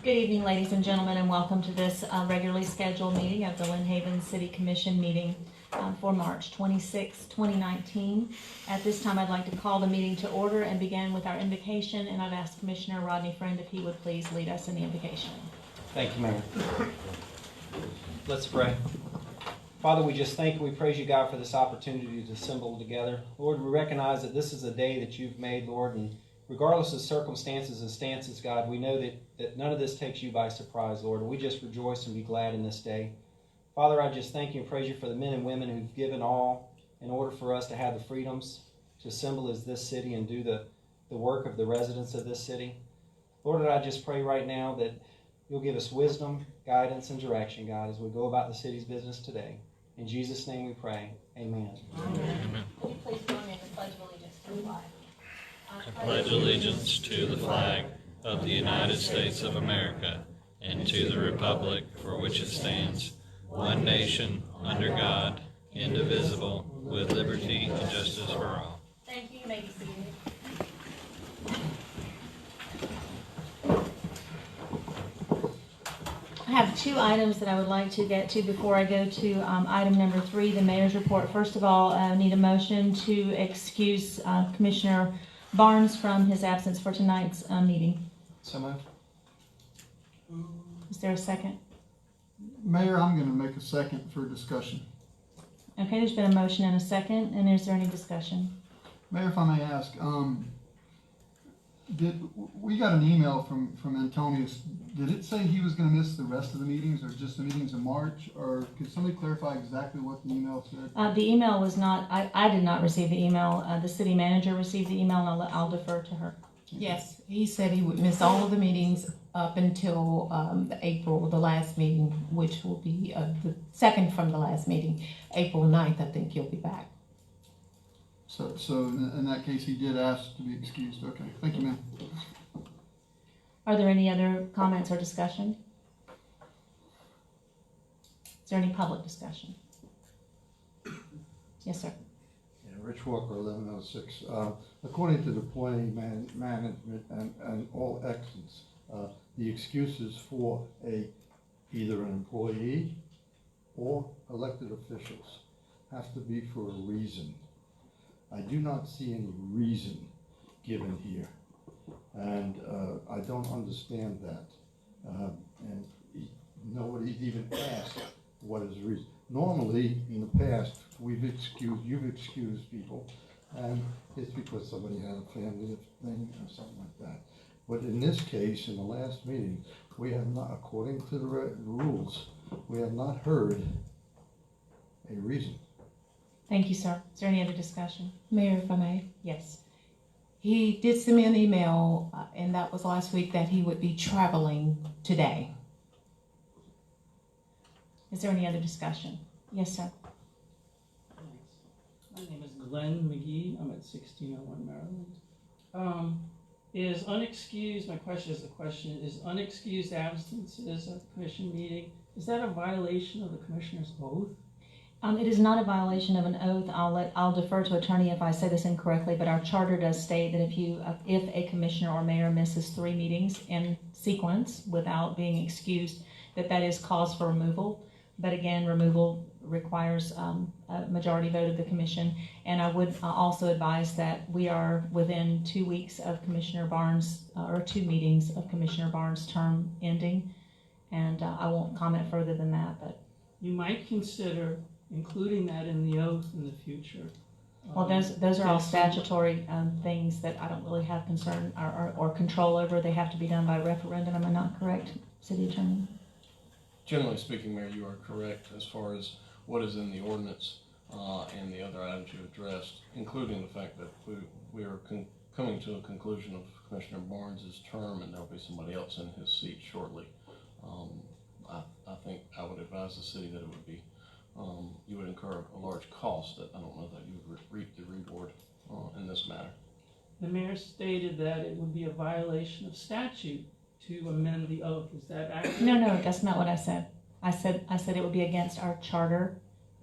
Good evening, ladies and gentlemen, and welcome to this regularly scheduled meeting of the Lynn Haven City Commission meeting for March 26, 2019. At this time, I'd like to call the meeting to order and begin with our invocation, and I've asked Commissioner Rodney Friend if he would please lead us in the invocation. Thank you, Mayor. Let's pray. Father, we just thank you. We praise you, God, for this opportunity to assemble together. Lord, we recognize that this is a day that you've made, Lord, and regardless of circumstances and stances, God, we know that none of this takes you by surprise, Lord, and we just rejoice and be glad in this day. Father, I just thank you and praise you for the men and women who've given all in order for us to have the freedoms to assemble as this city and do the work of the residents of this city. Lord, I just pray right now that you'll give us wisdom, guidance, and direction, God, as we go about the city's business today. In Jesus' name we pray. Amen. Amen. Will you please join me in the Pledge of Allegiance to the flag? I pledge allegiance to the flag of the United States of America and to the republic for which it stands, one nation, under God, indivisible, with liberty and justice for all. Thank you. You may be seated. I have two items that I would like to get to before I go to item number 3, the mayor's report. First of all, I need a motion to excuse Commissioner Barnes from his absence for tonight's meeting. So moved. Is there a second? Mayor, I'm going to make a second for discussion. Okay, there's been a motion and a second, and is there any discussion? Mayor, if I may ask, we got an email from Antonius. Did it say he was going to miss the rest of the meetings, or just the meetings in March? Or could somebody clarify exactly what the email said? The email was not, I did not receive the email. The city manager received the email, and I'll defer to her. Yes, he said he would miss all of the meetings up until the last meeting, which will be the second from the last meeting, April 9th, I think he'll be back. So in that case, he did ask to be excused. Okay, thank you, ma'am. Are there any other comments or discussion? Is there any public discussion? Yes, sir. Yeah, Rich Walker, 1106. According to the planning management and all exits, the excuses for either an employee or elected officials have to be for a reason. I do not see any reason given here, and I don't understand that. And nobody's even asked what is the reason. Normally, in the past, you've excused people, and it's because somebody had a family thing or something like that. But in this case, in the last meeting, we have not, according to the rules, we have not heard a reason. Thank you, sir. Is there any other discussion? Mayor, if I may. Yes. He did send me an email, and that was last week, that he would be traveling today. Is there any other discussion? Yes, sir. My name is Glenn McGee. I'm at 1601 Maryland. My question is unexcused absences at the commission meeting, is that a violation of the commissioner's oath? It is not a violation of an oath. I'll defer to attorney if I say this incorrectly, but our charter does state that if a commissioner or mayor misses 3 meetings in sequence without being excused, that is cause for removal. But again, removal requires a majority vote of the commission. And I would also advise that we are within 2 weeks of Commissioner Barnes, or 2 meetings of Commissioner Barnes' term ending. And I won't comment further than that. But You might consider including that in the oath in the future. well, those are all statutory things that I don't really have concern or control over. They have to be done by referendum. Am I not correct, City Attorney? Generally speaking, Mayor, you are correct as far as what is in the ordinance and the other items you addressed, including the fact that we are coming to a conclusion of Commissioner Barnes' term, and there'll be somebody else in his seat shortly. I think I would advise the city that it would be you would incur a large cost that I don't know that you would reap the reward in this matter. The mayor stated that it would be a violation of statute to amend the oath. Is that accurate? No, that's not what I said. I said it would be against our charter.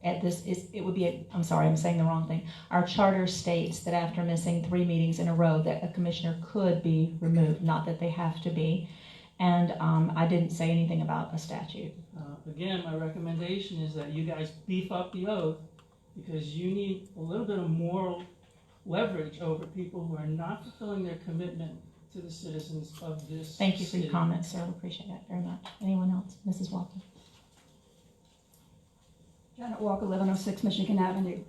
I'm sorry, I'm saying the wrong thing. Our charter states that after missing 3 meetings in a row that a commissioner could be removed, not that they have to be. And I didn't say anything about a statute. Again, my recommendation is that you guys beef up the oath, because you need a little bit of moral leverage over people who are not fulfilling their commitment to the citizens of this Thank you for your city. comments, sir. We appreciate that very much. Anyone else? Mrs. Walker? Janet Walker, 1106 Michigan Avenue.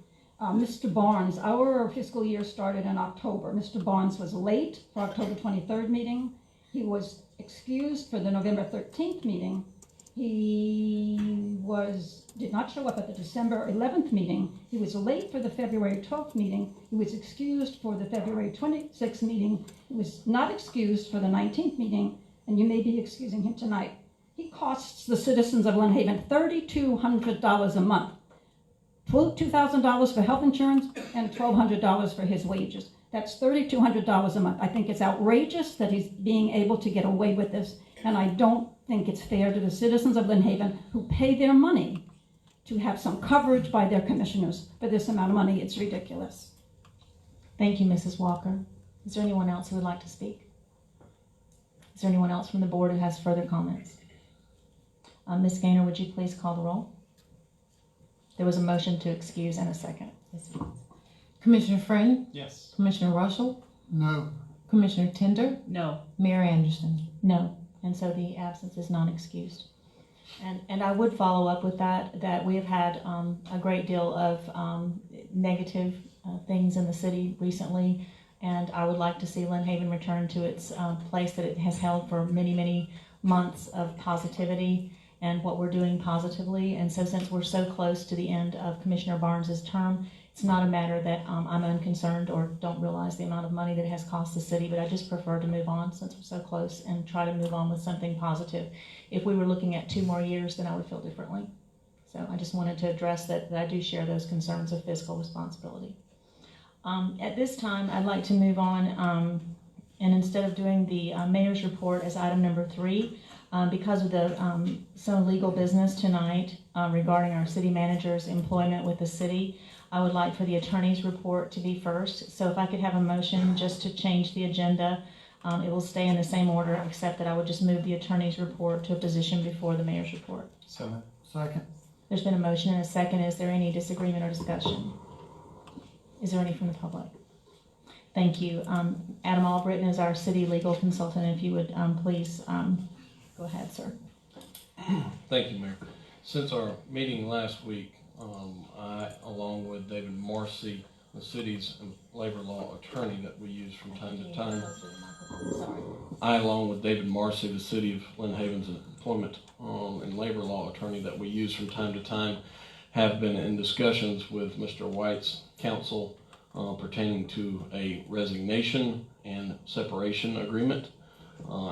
Mr. Barnes, our fiscal year started in October. Mr. Barnes was late for October 23rd meeting. He was excused for the November 13th meeting. He did not show up at the December 11th meeting. He was late for the February 12th meeting. He was excused for the February 26th meeting. He was not excused for the 19th meeting, and you may be excusing him tonight. He costs the citizens of Lynn Haven $3,200 a month. $2,000 for health insurance and $1,200 for his wages. That's $3,200 a month. I think it's outrageous that he's being able to get away with this, and I don't think it's fair to the citizens of Lynn Haven who pay their money to have some coverage by their commissioners for this amount of money. It's ridiculous. Thank you, Mrs. Walker. Is there anyone else who would like to speak? Is there anyone else from the board who has further comments? Ms. Gaynor, would you please call the roll? There was a motion to excuse and a second. Commissioner Friend, Yes. Commissioner Russell, No. Commissioner Tender, No. Mayor Anderson. No, and so the absence is not excused. And I would follow up with that we have had a great deal of negative things in the city recently, and I would like to see Lynn Haven return to its place that it has held for many, many months of positivity and what we're doing positively. And so since we're so close to the end of Commissioner Barnes's term, it's not a matter that I'm unconcerned or don't realize the amount of money that it has cost the city, but I just prefer to move on since we're so close and try to move on with something positive. If we were looking at 2 more years, then I would feel differently. So I just wanted to address that I do share those concerns of fiscal responsibility. At this time, I'd like to move on, and instead of doing the mayor's report as item number 3, because of the some legal business tonight regarding our city manager's employment with the city, I would like for the attorney's report to be first. So if I could have a motion just to change the agenda, it will stay in the same order, except that I would just move the attorney's report to a position before the mayor's report. So Second. There's been a motion and a second. Is there any disagreement or discussion? Is there any from the public? Thank you. Adam Albritton is our city legal consultant. If you would please go ahead, sir. Thank you, Mayor. Since our meeting last week, I, along with David Marcy, the city's labor law attorney that we use from time to time, I, along with David Marcy, the city of Lynn Haven's employment and labor law attorney that we use from time to time, have been in discussions with Mr. White's counsel pertaining to a resignation and separation agreement.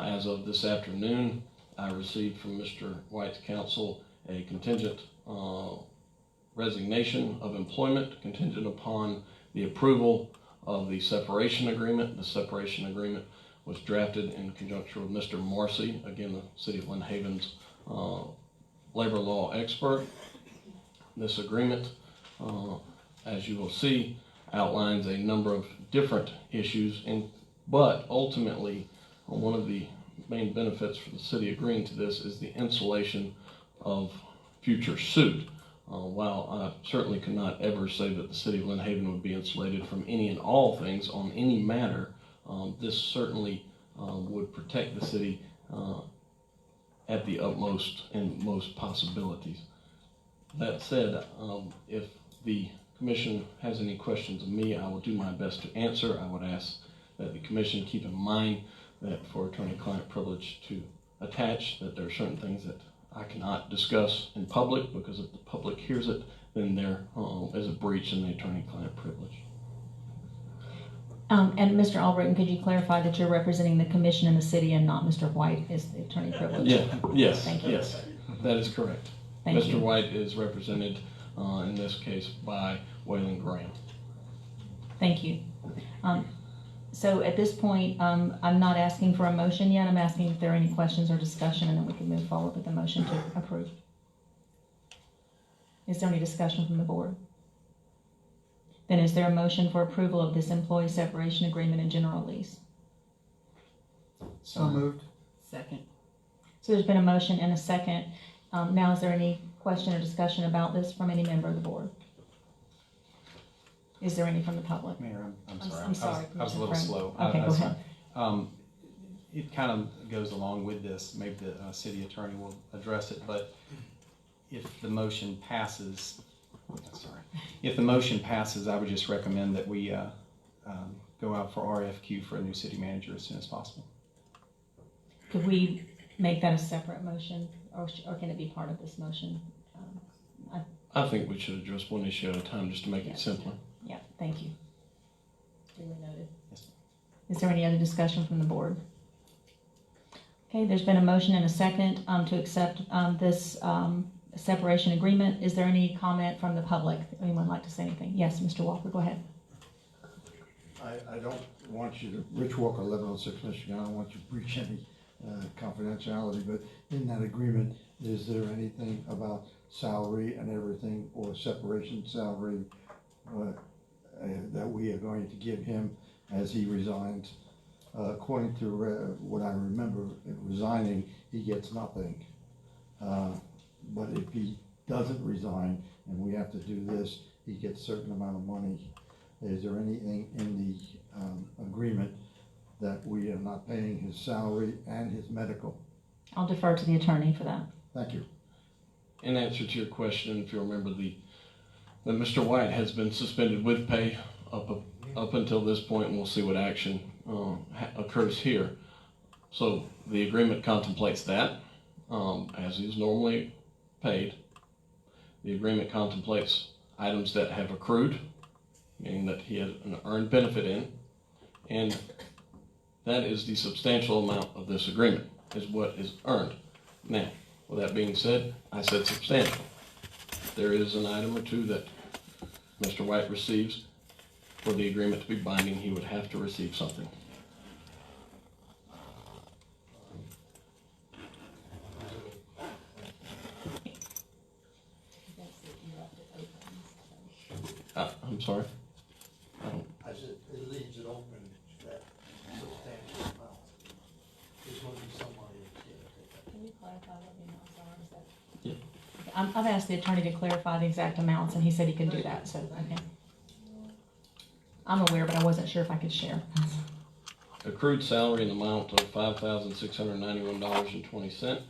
As of this afternoon, I received from Mr. White's counsel a contingent resignation of employment contingent upon the approval of the separation agreement. The separation agreement was drafted in conjunction with Mr. Marcy, again, the City of Lynn Haven's labor law expert. This agreement, as you will see, outlines a number of different issues, but ultimately, one of the main benefits for the city agreeing to this is the insulation of future suit. While I certainly could not ever say that the city of Lynn Haven would be insulated from any and all things on any matter, this certainly would protect the city at the utmost and most possibilities. That said, if the commission has any questions of me, I will do my best to answer. I would ask that the commission keep in mind that for attorney-client privilege to attach, that there are certain things that I cannot discuss in public, because if the public hears it, then there is a breach in the attorney-client privilege. And Mr. Albritton, could you clarify that you're representing the commission and the city and not Mr. White is the attorney privilege? Yes, Thank you. yes, that is correct. Thank Mr. you. White is represented in this case by Waylon Graham. Thank you. So at this point, I'm not asking for a motion yet. I'm asking if there are any questions or discussion, and then we can move forward with the motion to approve. Is there any discussion from the board? Then is there a motion for approval of this employee separation agreement and general lease? So moved. Second. So there's been a motion and a second. Now, is there any question or discussion about this from any member of the board? Is there any from the public? Mayor, I'm sorry. I'm sorry. I was a little Commissioner slow. Friend. Okay, go That's ahead. fine. It kind of goes along with this. Maybe the city attorney will address it, but if the motion passes, if the motion passes, I would just recommend that we go out for RFQ for a new city manager as soon as possible. Could we make that a separate motion, or can it be part of this motion? I think we should address one issue at a time just to make it Yes. simpler. Yeah, thank you. Duly noted. Yes. Is there any other discussion from the board? Okay, there's been a motion and a second to accept this separation agreement. Is there any comment from the public? Anyone like to say anything? Yes, Mr. Walker, go ahead. I don't want you to, Rich Walker, 1106 Michigan, I don't want you to breach any confidentiality, but in that agreement, is there anything about salary and everything, or separation salary that we are going to give him as he resigns? According to what I remember, resigning, he gets nothing. But if he doesn't resign and we have to do this, he gets a certain amount of money. Is there anything in the agreement that we are not paying his salary and his medical? I'll defer to the attorney for that. Thank you. In answer to your question, if you remember, that Mr. White has been suspended with pay up until this point, and we'll see what action occurs here. So the agreement contemplates that, as he is normally paid. The agreement contemplates items that have accrued, meaning that he has an earned benefit in, and that is the substantial amount of this agreement, is what is earned. Now, with that being said, I said substantial. There is an item or two that Mr. White receives. For the agreement to be binding, he would have to receive something. I'm sorry? I said it leaves it open, that substantial amount. There's going to be somebody that's going to take that. Can you clarify what the amounts are? Yeah. Okay, I've asked the attorney to clarify the exact amounts, and he said he could do that, so, okay. I'm aware, but I wasn't sure if I could share. Accrued salary in the amount of $5,691.20.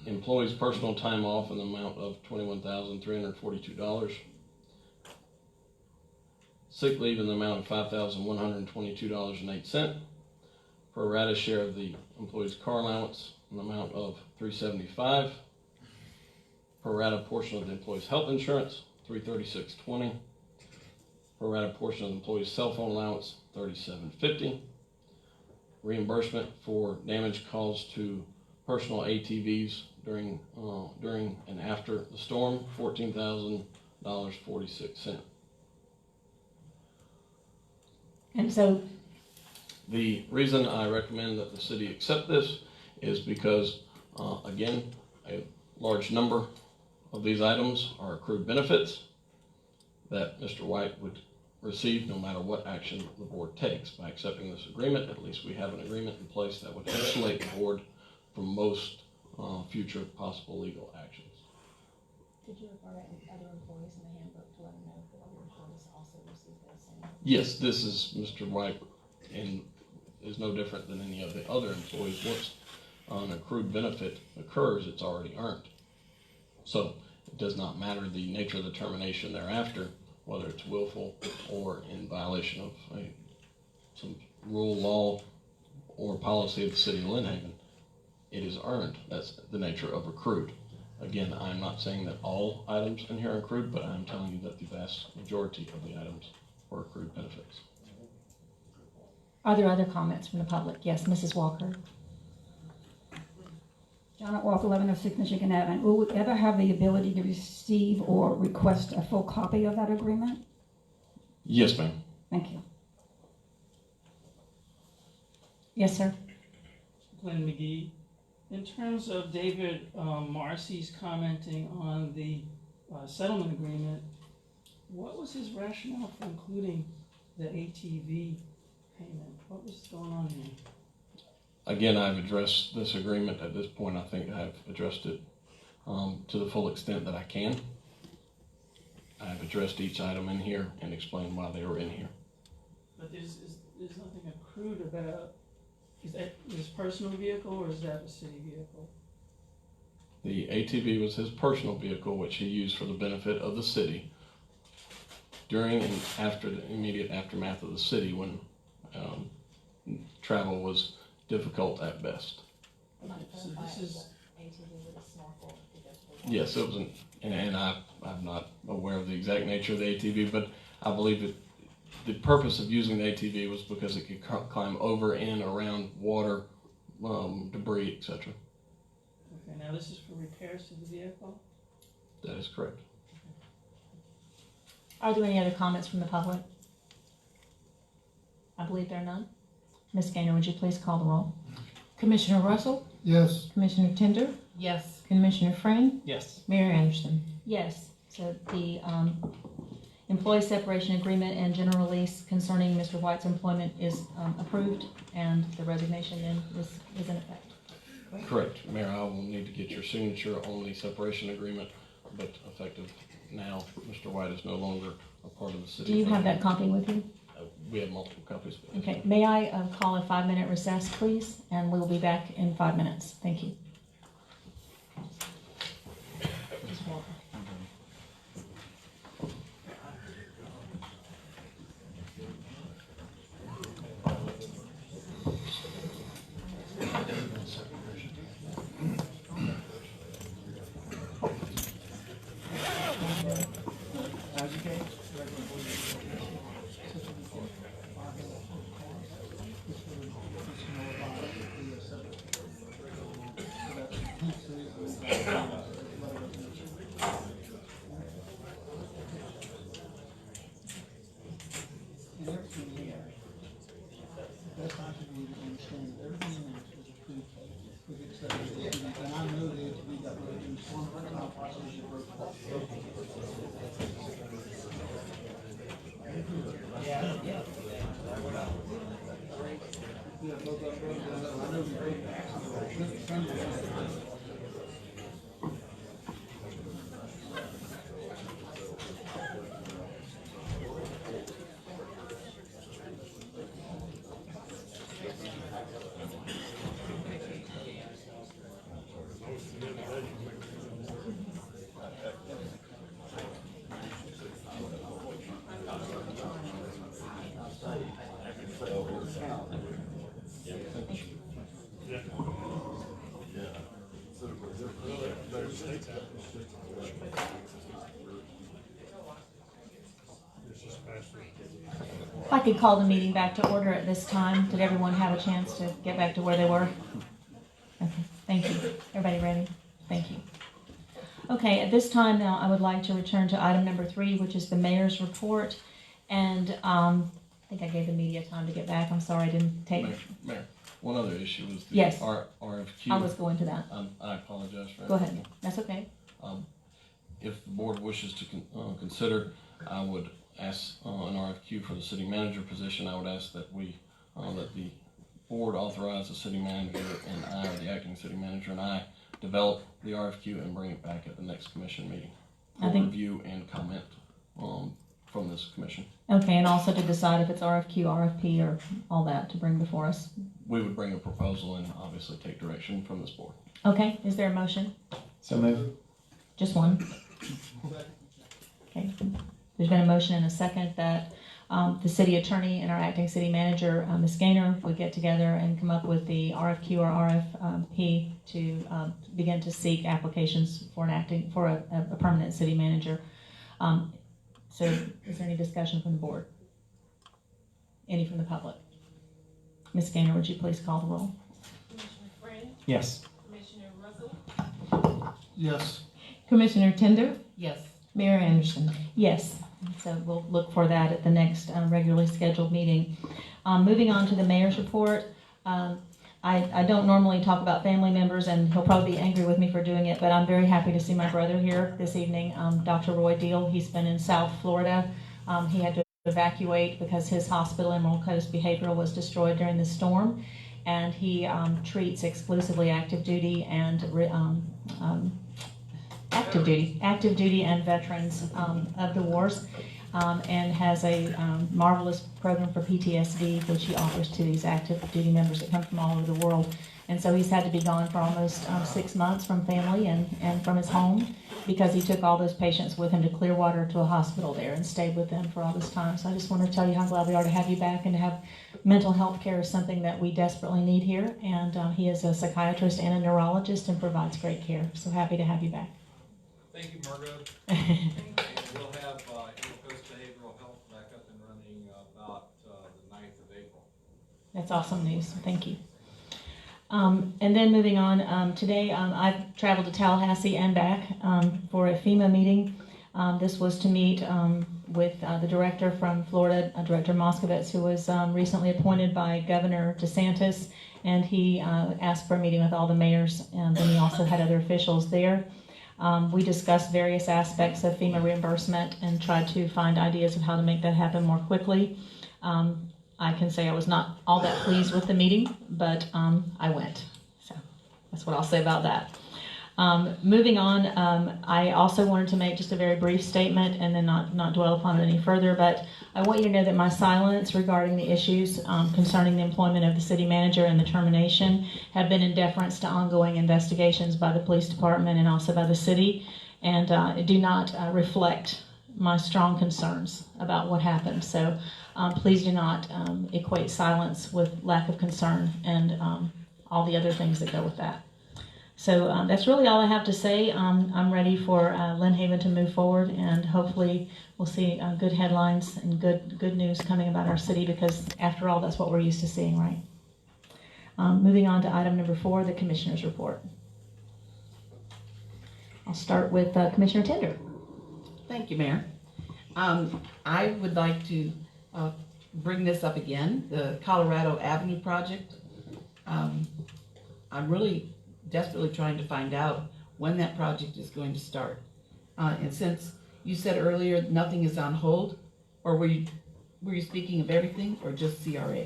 Employees' personal time off in the amount of $21,342. Sick leave in the amount of $5,122.08. Pro rata share of the employee's car allowance in the amount of $375. Pro rata portion of the employee's health insurance, $336.20. Pro rata portion of the employee's cell phone allowance, $37.50. Reimbursement for damage caused to personal ATVs during and after the storm, $14,000.46. And so, The reason I recommend that the city accept this is because, again, a large number of these items are accrued benefits that Mr. White would receive no matter what action the board takes. By accepting this agreement, at least we have an agreement in place that would insulate the board from most future possible legal actions. did you refer to other employees in the handbook to let them know that other employees also receive the same? Yes, this is Mr. White, and is no different than any of the other employees. Once an accrued benefit occurs, it's already earned. So it does not matter the nature of the termination thereafter, whether it's willful or in violation of some rule, law, or policy of the city of Lynn Haven. It is earned. That's the nature of accrued. Again, I'm not saying that all items in here are accrued, but I'm telling you that the vast majority of the items are accrued benefits. Are there other comments from the public? Yes, Mrs. Walker. Janet Walker, 1106 Michigan Avenue. Will we ever have the ability to receive or request a full copy of that agreement? Yes, ma'am. Thank you. Yes, sir. Glenn McGee. In terms of David Marcy's commenting on the settlement agreement, what was his rationale for including the ATV payment? What was going on here? Again, I've addressed this agreement at this point. I think I've addressed it to the full extent that I can. I've addressed each item in here and explained why they were in here. But there's nothing accrued about, is that his personal vehicle or is that a city vehicle? The ATV was his personal vehicle, which he used for the benefit of the city during and after the immediate aftermath of the city when travel was difficult at best. Okay, so this is, Yes, it was and I'm not aware of the exact nature of the ATV, but I believe the purpose of using the ATV was because it could climb over, in, around water, debris, etc. okay, now this is for repairs to the vehicle? That is correct. Are there any other comments from the public? I believe there are none. Ms. Gaynor, would you please call the roll? Commissioner Russell, Yes. Commissioner Tender, Yes. Commissioner Friend, Yes. Mayor Anderson. Yes, so the employee separation agreement and general release concerning Mr. White's employment is approved, and the resignation then is in effect. Correct, Mayor. I will need to get your signature on the separation agreement, but effective now, Mr. White is no longer a part of the city. Do you have that copy with you? We have multiple copies. Okay, may I call a 5-minute recess, please? And we'll be back in 5 minutes. Thank you. If I could call the meeting back to order at this time. Did everyone have a chance to get back to where they were? Okay, thank you. Everybody ready? Thank you. Okay, at this time now, I would like to return to item number 3, which is the mayor's report. And I think I gave the media time to get back. I'm sorry I didn't take... Mayor, one other issue was the Yes. RFQ. I was going to that. I apologize for that. Go ahead. That's okay. If the board wishes to consider, I would ask an RFQ for the city manager position. I would ask that that the board authorize the city manager and I, or the acting city manager and I, develop the RFQ and bring it back at the next commission meeting for review and comment from this commission. Okay, and also to decide if it's RFQ, RFP, or all that to bring before us. We would bring a proposal and obviously take direction from this board. Okay, is there a motion? So move. Just one? Okay. There's been a motion and a second that the city attorney and our acting city manager, Ms. Gaynor, would get together and come up with the RFQ or RFP to begin to seek applications for a permanent city manager. So is there any discussion from the board? Any from the public? Ms. Gaynor, would you please call the roll? Commissioner Friend, Yes. Commissioner Russell, Yes. Commissioner Tender, yes. Mayor Anderson. Yes, so we'll look for that at the next regularly scheduled meeting. Moving on to the mayor's report. I don't normally talk about family members, and he'll probably be angry with me for doing it, but I'm very happy to see my brother here this evening, Dr. Roy Deal. He's been in South Florida. He had to evacuate because his hospital, Emerald Coast Behavioral, was destroyed during the storm. and he treats exclusively active duty and active duty and veterans of the wars, and has a marvelous program for PTSD, which he offers to these active duty members that come from all over the world. And so he's had to be gone for almost 6 months from family and from his home, because he took all those patients with him to Clearwater to a hospital there and stayed with them for all this time. So I just want to tell you how glad we are to have you back, and to have mental health care is something that we desperately need here. And he is a psychiatrist and a neurologist and provides great care. So happy to have you back. Thank you, Margot. And we'll have Coast Behavioral Health back up and running about the 9th of April. That's awesome news. Thank you. And then moving on, today I've traveled to Tallahassee and back for a Fema meeting. This was to meet with the director from Florida, Director Moskovitz, who was recently appointed by Governor DeSantis, and he asked for a meeting with all the mayors, and then he also had other officials there. We discussed various aspects of FEMA reimbursement and tried to find ideas of how to make that happen more quickly. I can say I was not all that pleased with the meeting, but I went. So that's what I'll say about that. Moving on, I also wanted to make just a very brief statement and then not dwell upon it any further, but I want you to know that my silence regarding the issues concerning the employment of the city manager and the termination have been in deference to ongoing investigations by the police department and also by the city, and do not reflect my strong concerns about what happened. So please do not equate silence with lack of concern and all the other things that go with that. So that's really all I have to say. I'm ready for Lynn Haven to move forward, and hopefully we'll see good headlines and good news coming about our city, because after all, that's what we're used to seeing, right? Moving on to item number 4, the Commissioner's Report. I'll start with Commissioner Tender. Thank you, Mayor. I would like to bring this up again, the Colorado Avenue project. I'm really desperately trying to find out when that project is going to start. And since you said earlier nothing is on hold, or were you speaking of everything, or just CRA?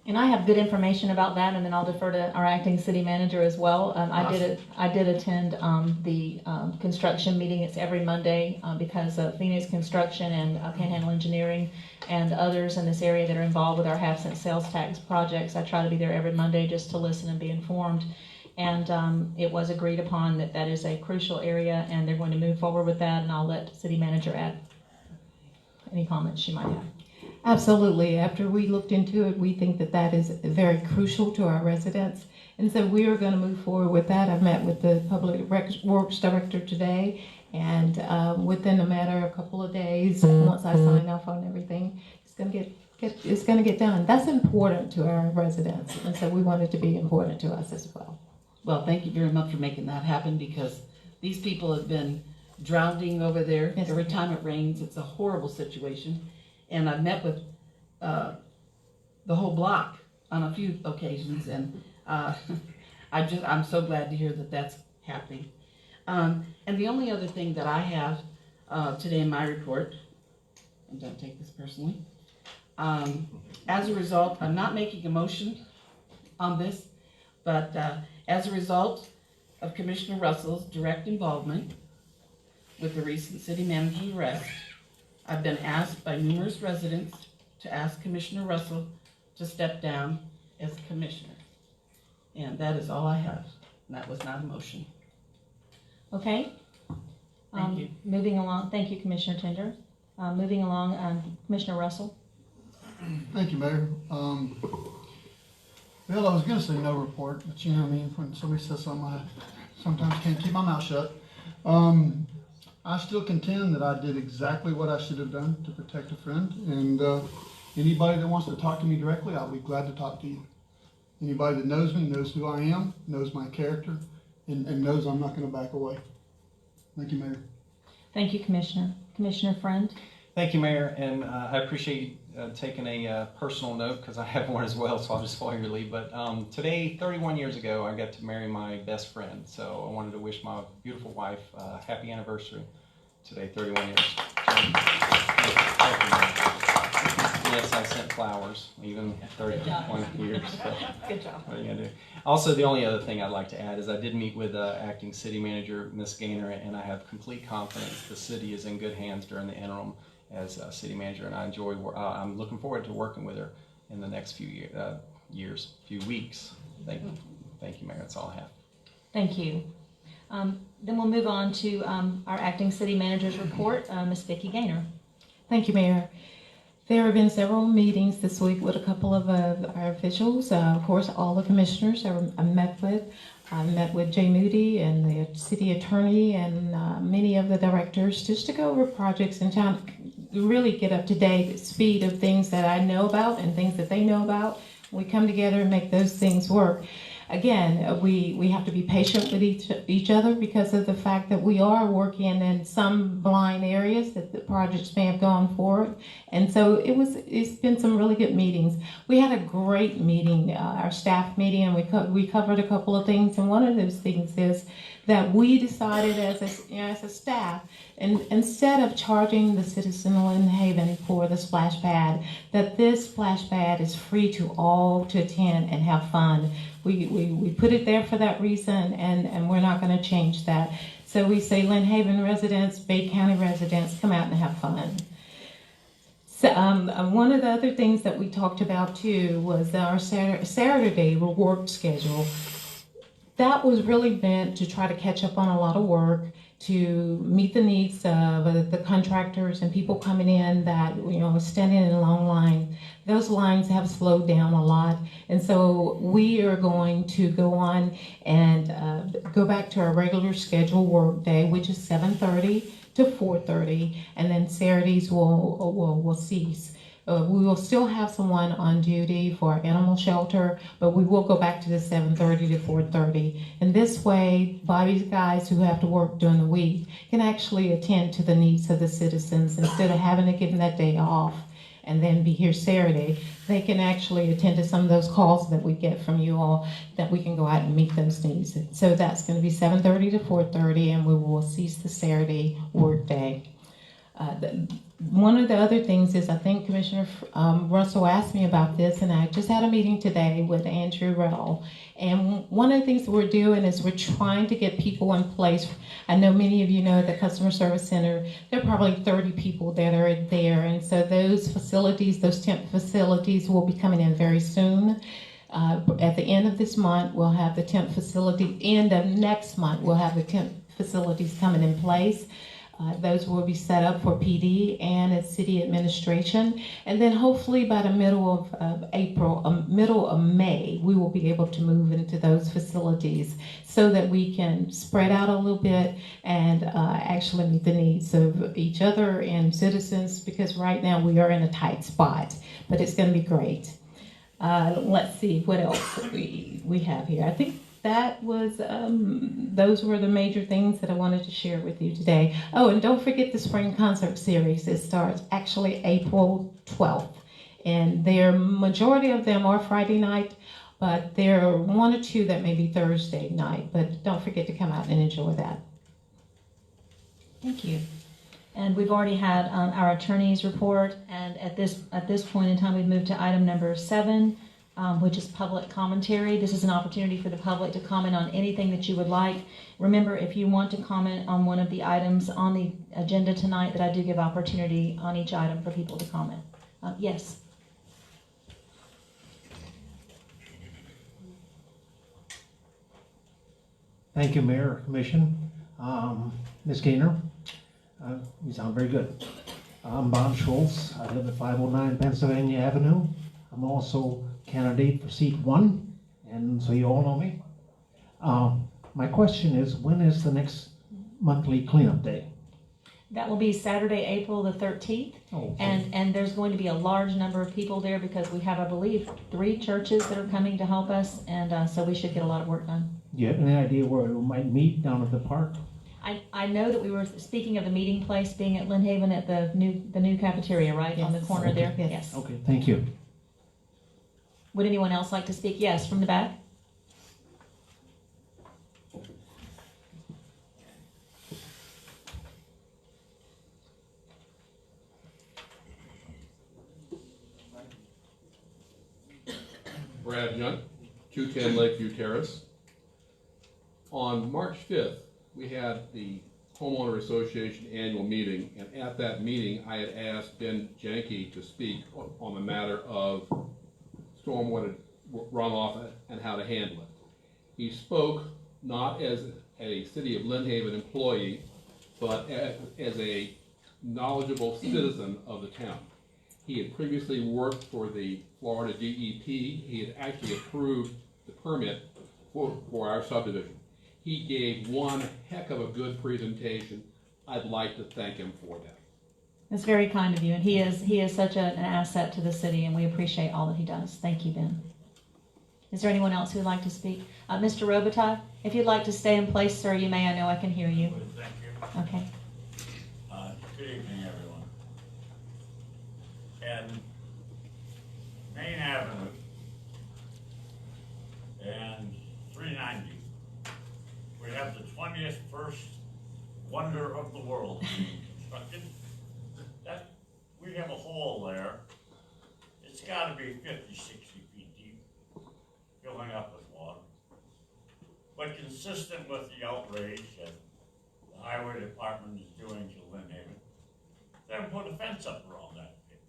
And I have good information about that, and then I'll defer to our acting city manager as well. Awesome. I did attend the construction meeting. It's every Monday because of Phoenix Construction and Panhandle Engineering and others in this area that are involved with our half-cent sales tax projects. I try to be there every Monday just to listen and be informed. And it was agreed upon that that is a crucial area, and they're going to move forward with that, and I'll let city manager add any comments she might have. Absolutely. After we looked into it, we think that that is very crucial to our residents. And so we are going to move forward with that. I've met with the Public Works Director today, and within a matter of a couple of days, once I sign off on everything, it's going to get done. That's important to our residents, and so we want it to be important to us as well. Well, thank you very much for making that happen, because these people have been drowning over there. Yes, every time it rains. It's a horrible situation. And I've met with the whole block on a few occasions, and I'm so glad to hear that that's happening. And the only other thing that I have today in my report, and don't take this personally, as a result, I'm not making a motion on this, but as a result of Commissioner Russell's direct involvement with the recent city manager's arrest, I've been asked by numerous residents to ask Commissioner Russell to step down as commissioner. And that is all I have. And that was not a motion. Okay. Thank you. Moving along, thank you, Commissioner Tender. Moving along, Commissioner Russell. Thank you, Mayor. Well, I was gonna say no report, but you know what I mean, when somebody says something, I sometimes can't keep my mouth shut. I still contend that I did exactly what I should have done to protect a friend, and anybody that wants to talk to me directly, I'll be glad to talk to you. Anybody that knows me knows who I am, knows my character, and knows I'm not gonna back away. Thank you, Mayor. Thank you, Commissioner. Commissioner Friend. Thank you, Mayor, and I appreciate you taking a personal note, because I have one as well, so I'll just follow your lead. But today, 31 years ago, I got to marry my best friend, so I wanted to wish my beautiful wife a happy anniversary today, 31 years. So, yes, I sent flowers, even 31 years. So Good job. what are you gonna do? Also, the only other thing I'd like to add is I did meet with acting city manager, Ms. Gaynor, and I have complete confidence the city is in good hands during the interim as city manager, and I'm looking forward to working with her in the next few few weeks. Thank you, Mayor. That's all I have. Thank you. Then we'll move on to our acting city manager's report. Ms. Vicki Gaynor. Thank you, Mayor. There have been several meetings this week with a couple of our officials. Of course, all the commissioners I met with. I met with Jay Moody and the city attorney and many of the directors just to go over projects and try to really get up to date speed of things that I know about and things that they know about. We come together and make those things work. Again, we have to be patient with each other because of the fact that we are working in some blind areas that the projects may have gone forward. And so it's been some really good meetings. We had a great meeting, our staff meeting, and we covered a couple of things. And one of those things is that we decided as a staff, and instead of charging the citizen of Lynn Haven for the splash pad, that this splash pad is free to all to attend and have fun. We put it there for that reason, and we're not going to change that. So we say Lynn Haven residents, Bay County residents, come out and have fun. So, one of the other things that we talked about too was our Saturday work schedule. That was really meant to try to catch up on a lot of work, to meet the needs of the contractors and people coming in that, standing in a long line. Those lines have slowed down a lot. And so we are going to go on and go back to our regular scheduled work day, which is 7:30 to 4:30, and then Saturdays will cease. We will still have someone on duty for our animal shelter, but we will go back to the 7:30 to 4:30. And this way, Bobby's guys who have to work during the week can actually attend to the needs of the citizens instead of having to give them that day off and then be here Saturday. They can actually attend to some of those calls that we get from you all, that we can go out and meet those needs. So that's going to be 7:30 to 4:30, and we will cease the Saturday work day. One of the other things is, I think Commissioner Russell asked me about this, and I just had a meeting today with Andrew Rell. And one of the things that we're doing is we're trying to get people in place. I know many of you know at the Customer Service Center, there are probably 30 people that are there. And so those facilities, those temp facilities will be coming in very soon. At the end of this month, we'll have the temp facility. End of next month, we'll have the temp facilities coming in place. Those will be set up for PD and its city administration. And then hopefully by the middle of April, middle of May, we will be able to move into those facilities so that we can spread out a little bit and actually meet the needs of each other and citizens, because right now we are in a tight spot, but it's going to be great. Let's see what else we have here. I think that was, those were the major things that I wanted to share with you today. Oh, and don't forget the spring concert series. It starts actually April 12th. And majority of them are Friday night, but there are one or two that may be Thursday night. But don't forget to come out and enjoy that. Thank you. And we've already had our attorney's report. And at this point in time, we've moved to item number 7. Which is public commentary. This is an opportunity for the public to comment on anything that you would like. Remember, if you want to comment on one of the items on the agenda tonight, that I do give opportunity on each item for people to comment. Yes. Thank you, Mayor, Commission. Ms. Gaynor, you sound very good. I'm Bob Schultz. I live at 509 Pennsylvania Avenue. I'm also candidate for seat 1, and so you all know me. My question is, when is the next monthly cleanup day? That will be Saturday, April the 13th. Oh, and there's going to be a large number of people there because we have, I believe, 3 churches that are coming to help us, and so we should get a lot of work done. Do you have any idea where we might meet down at the park? I know that we were speaking of the meeting place being at Lynn Haven at the new cafeteria, right? Yes. On the corner okay. there? Yes. Okay, thank you. Would anyone else like to speak? Yes, from the back. Brad Yunt, 210 Lakeview Terrace. On March 5th, we had the Homeowner Association annual meeting, and at that meeting, I had asked Ben Jenke to speak on the matter of stormwater runoff and how to handle it. He spoke not as a City of Lynn Haven employee, but as a knowledgeable citizen of the town. He had previously worked for the Florida DEP. He had actually approved the permit for our subdivision. He gave one heck of a good presentation. I'd like to thank him for that. It's very kind of you, and he is such an asset to the city, and we appreciate all that he does. Thank you, Ben. Is there anyone else who would like to speak? Mr. Robitaille, if you'd like to stay in place, sir, you may. I know I can hear you. Thank you. Okay. Good evening, everyone. And Main Avenue and 390, we have the 21st wonder of the world being constructed. That, we have a hole there. It's got to be 50, 60 feet deep, filling up with water. But consistent with the outrage that the highway department is doing to Lynn Haven, then put a fence up around that pit.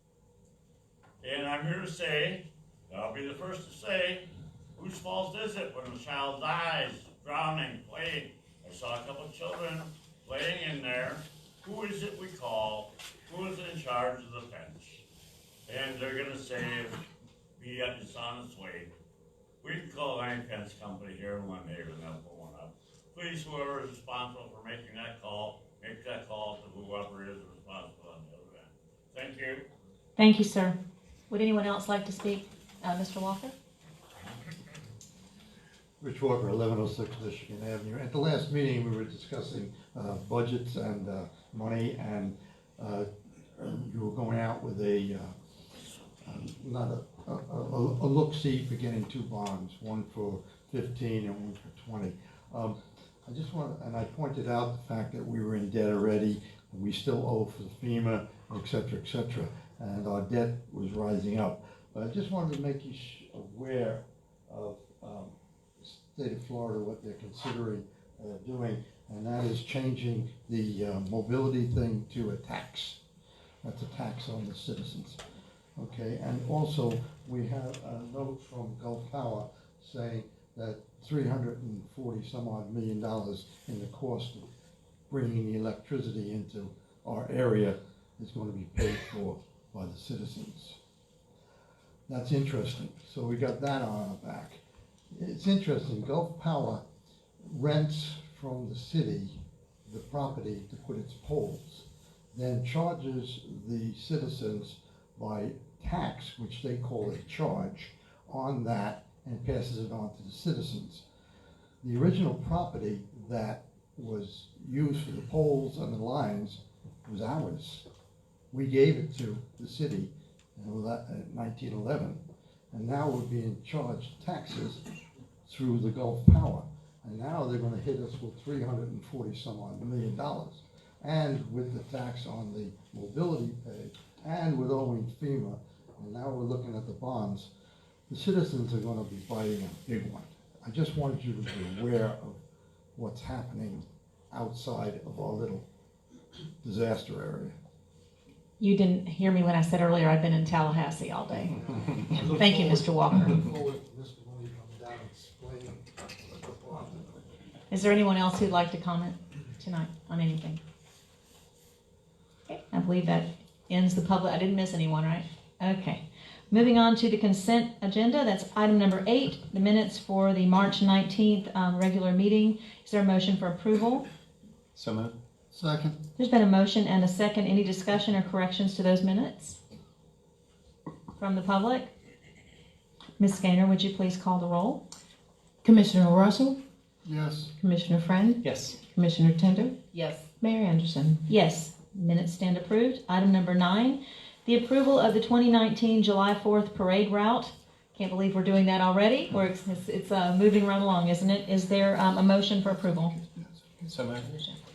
And I'm here to say, I'll be the first to say, whose fault is it when a child dies, drowning, playing? I saw a couple of children playing in there. Who is it we call? Who is in charge of the fence? And they're gonna say, it's on its way. We can call any fence company here in Lynn Haven, they'll put one up. Please, whoever is responsible for making that call, make that call to whoever is responsible on the other end. Thank you. Thank you, sir. Would anyone else like to speak? Mr. Walker? Rich Walker, 1106 Michigan Avenue. At the last meeting, we were discussing budgets and money, and you were going out with a look-see for getting two bonds, one for 15 and one for 20. I just want, and I pointed out the fact that we were in debt already, and we still owe for the FEMA, et cetera, and our debt was rising up. But I just wanted to make you aware of the state of Florida, what they're considering doing, and that is changing the mobility thing to a tax. That's a tax on the citizens. Okay, and also we have a note from Gulf Power saying that $340 some odd million in the cost of bringing the electricity into our area is going to be paid for by the citizens. That's interesting. So we got that on our back. It's interesting, Gulf Power rents from the city the property to put its poles, then charges the citizens by tax, which they call a charge, on that and passes it on to the citizens. The original property that was used for the poles and the lines was ours. We gave it to the city in 1911, and now we're being charged taxes through the Gulf Power. And now they're going to hit us with $340 some odd million, and with the tax on the mobility pay, and with owing FEMA, and now we're looking at the bonds. The citizens are going to be biting a big one. I just wanted you to be aware of what's happening outside of our little disaster area. You didn't hear me when I said earlier I've been in Tallahassee all day. Thank you, Mr. Walker. Is there anyone else who'd like to comment tonight on anything? Okay, I believe that ends the public. I didn't miss anyone, right? Okay. Moving on to the consent agenda, that's item number 8, the minutes for the March 19th regular meeting. Is there a motion for approval? So moved. Second. There's been a motion and a second. Any discussion or corrections to those minutes from the public? Ms. Gaynor, would you please call the roll? Commissioner Russell? Yes. Commissioner Friend? Yes. Commissioner Tender? Yes. Mayor Anderson? Yes. Minutes stand approved. Item number 9, the approval of the 2019 July 4th parade route. Can't believe we're doing that already. It's moving right along, isn't it? Is there a motion for approval? So moved.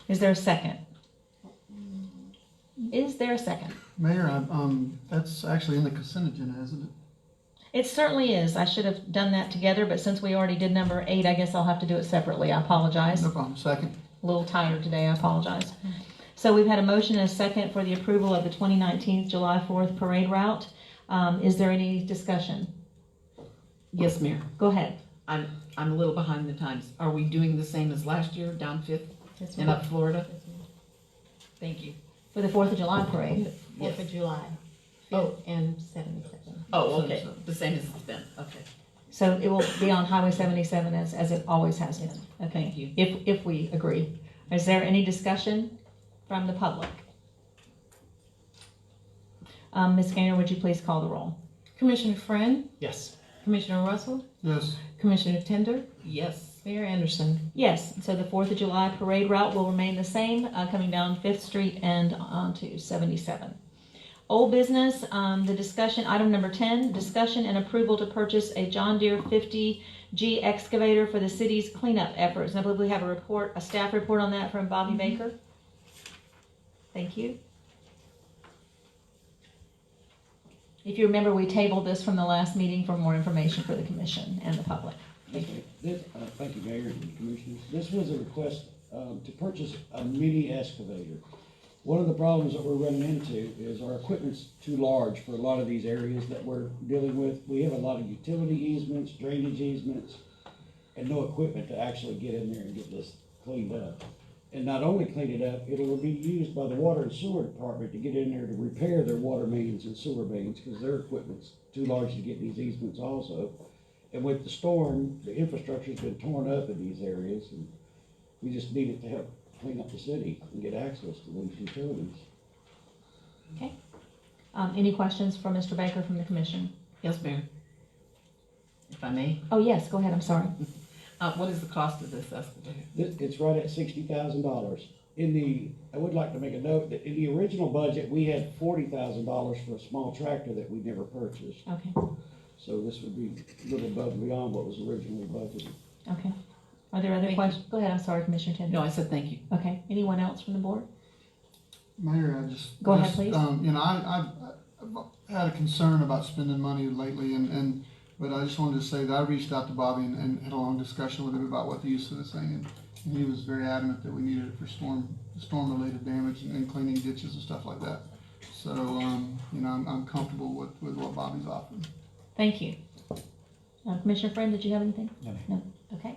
Is there a second? Is there a second? Mayor, that's actually in the consent agenda, isn't it? It certainly is. I should have done that together, but since we already did number 8, I guess I'll have to do it separately. I apologize. No problem. Second. A little tired today, I apologize. So we've had a motion and a second for the approval of the 2019 July 4th parade route. Is there any discussion? Yes, Mayor. Go ahead. I'm a little behind the times. Are we doing the same as last year, down 5th and up Florida? Thank you. For the 4th of July parade. 4th of July. Oh, and 77. Oh, okay, the same as it's been, okay. So it will be on Highway 77 as it always has been. Okay. Thank you. If we agree. Is there any discussion from the public? Ms. Gaynor, would you please call the roll? Commissioner Friend, Yes. Commissioner Russell, Yes. Commissioner Tender, Yes. Mayor Anderson. Yes, so the 4th of July parade route will remain the same, coming down 5th Street and onto 77. Old business, the discussion, item number 10, discussion and approval to purchase a John Deere 50G excavator for the city's cleanup efforts. And I believe we have a staff report on that from Bobby Baker. Thank you. If you remember, we tabled this from the last meeting for more information for the commission and the public. Thank you. Thank you, Mayor and Commissioners. This was a request to purchase a mini excavator. One of the problems that we're running into is our equipment's too large for a lot of these areas that we're dealing with. We have a lot of utility easements, drainage easements, and no equipment to actually get in there and get this cleaned up. And not only clean it up, it'll be used by the water and sewer department to get in there to repair their water mains and sewer mains because their equipment's too large to get these easements also. And with the storm, the infrastructure's been torn up in these areas, and we just need it to help clean up the city and get access to those utilities. Okay. Any questions for Mr. Baker from the commission? Yes, Mayor. If I may. Oh, yes, go ahead, I'm sorry. What is the cost of this excavator? It's right at $60,000. I would like to make a note that in the original budget, we had $40,000 for a small tractor that we never purchased. Okay. So this would be a little above and beyond what was originally budgeted. Okay. Are there other questions? Go ahead, I'm sorry, Commissioner Tender. No, I said thank you. Okay. Anyone else from the board? Mayor, I just. Go ahead, please. I've had a concern about spending money lately, but I just wanted to say that I reached out to Bobby and had a long discussion with him about what the use of this thing, and he was very adamant that we needed it for storm-related damage and cleaning ditches and stuff like that. So, I'm comfortable with what Bobby's offering. Thank you. Commissioner Friend, did you have anything? No. Okay.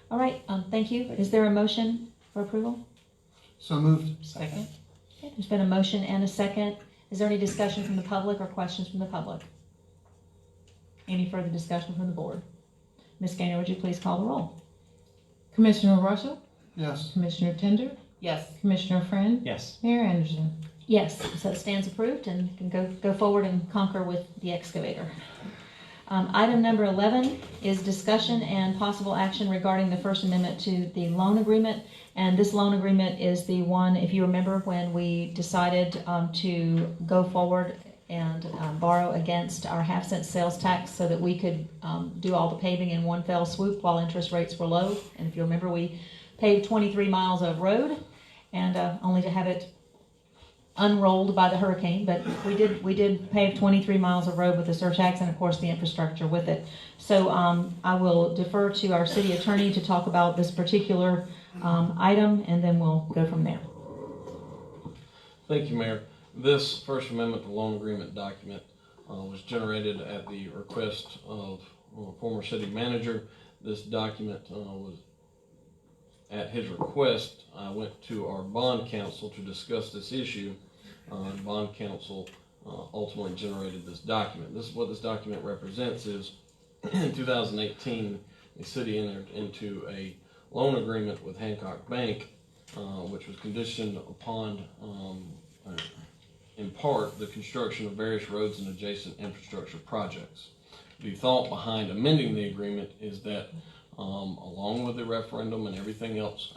All right, thank you. Is there a motion for approval? So moved. Second. Okay, there's been a motion and a second. Is there any discussion from the public or questions from the public? Any further discussion from the board? Ms. Gaynor, would you please call the roll? Commissioner Russell, Yes. Commissioner Tender, Yes. Commissioner Friend, Yes. Mayor Anderson. Yes, so it stands approved and can go forward and conquer with the excavator. Item number 11 is discussion and possible action regarding the First Amendment to the loan agreement. And this loan agreement is the one, if you remember, when we decided to go forward and borrow against our half-cent sales tax so that we could do all the paving in one fell swoop while interest rates were low. And if you remember, we paved 23 miles of road and only to have it unrolled by the hurricane, but we did pave 23 miles of road with the surtax and of course the infrastructure with it. So I will defer to our city attorney to talk about this particular item, and then we'll go from there. Thank you, Mayor. This First Amendment to loan agreement document was generated at the request of former city manager. This document was at his request. I went to our bond counsel to discuss this issue. Bond counsel ultimately generated this document. This is what this document represents is in 2018, the city entered into a loan agreement with Hancock Bank, which was conditioned upon, in part, the construction of various roads and adjacent infrastructure projects. The thought behind amending the agreement is that along with the referendum and everything else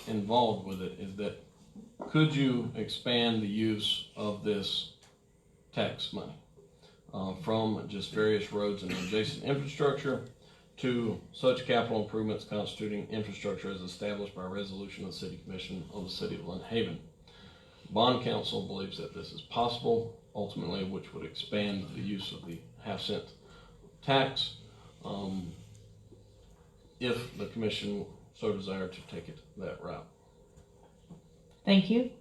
involved with it, is that could you expand the use of this tax money from just various roads and adjacent infrastructure to such capital improvements constituting infrastructure as established by resolution of the City Commission of the City of Lynn Haven. Bond counsel believes that this is possible, ultimately, which would expand the use of the half-cent tax, if the commission so desired to take it that route. Thank you.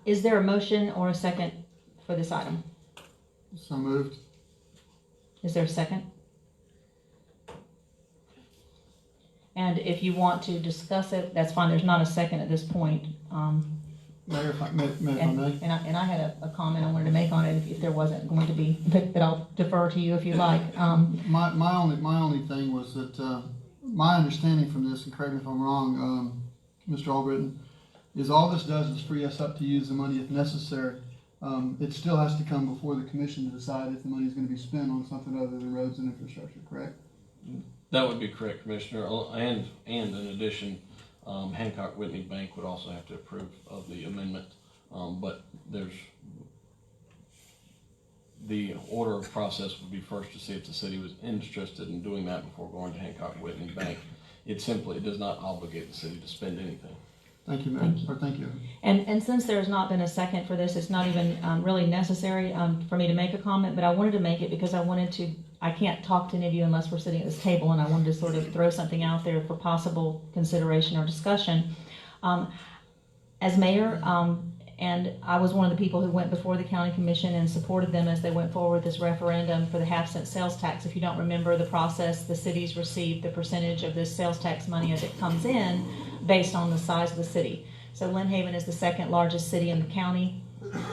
Is there a motion or a second for this item? So moved. Is there a second? And if you want to discuss it, that's fine. There's not a second at this point. Mayor, if I may. And I had a comment I wanted to make on it if there wasn't going to be, but I'll defer to you if you like. My only thing was that, my understanding from this, and correct me if I'm wrong, Mr. Albritton, is all this does is free us up to use the money if necessary. It still has to come before the commission to decide if the money is going to be spent on something other than roads and infrastructure, correct? That would be correct, Commissioner, and in addition, Hancock Whitney Bank would also have to approve of the amendment, but the order of process would be first to see if the city was interested in doing that before going to Hancock Whitney Bank. It does not obligate the city to spend anything. Thank you, Mayor. Thank you. And since there's not been a second for this, it's not even really necessary for me to make a comment, but I wanted to make it because I can't talk to any of you unless we're sitting at this table, and I wanted to sort of throw something out there for possible consideration or discussion. As mayor, and I was one of the people who went before the county commission and supported them as they went forward with this referendum for the half-cent sales tax. If you don't remember the process, the cities receive the percentage of this sales tax money as it comes in based on the size of the city. So Lynn Haven is the second largest city in the county,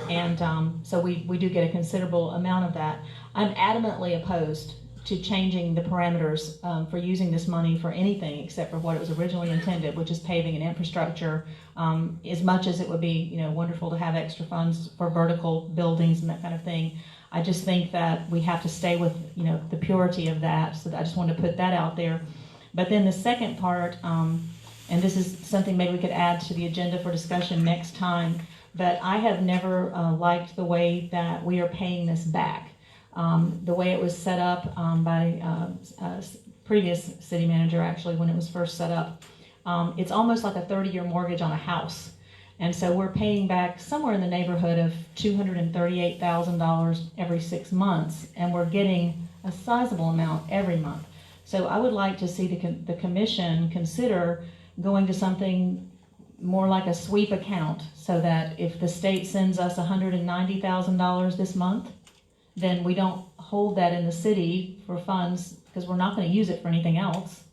and so we do get a considerable amount of that. I'm adamantly opposed to changing the parameters for using this money for anything except for what it was originally intended, which is paving and infrastructure. As much as it would be, wonderful to have extra funds for vertical buildings and that kind of thing, I just think that we have to stay with, the purity of that. So I just wanted to put that out there. But then the second part, and this is something maybe we could add to the agenda for discussion next time, but I have never liked the way that we are paying this back. The way it was set up by previous city manager, actually, when it was first set up, it's almost like a 30-year mortgage on a house. And so we're paying back somewhere in the neighborhood of $238,000 every 6 months, and we're getting a sizable amount every month. So I would like to see the commission consider going to something more like a sweep account, so that if the state sends us $190,000 this month, then we don't hold that in the city for funds because we're not going to use it for anything else.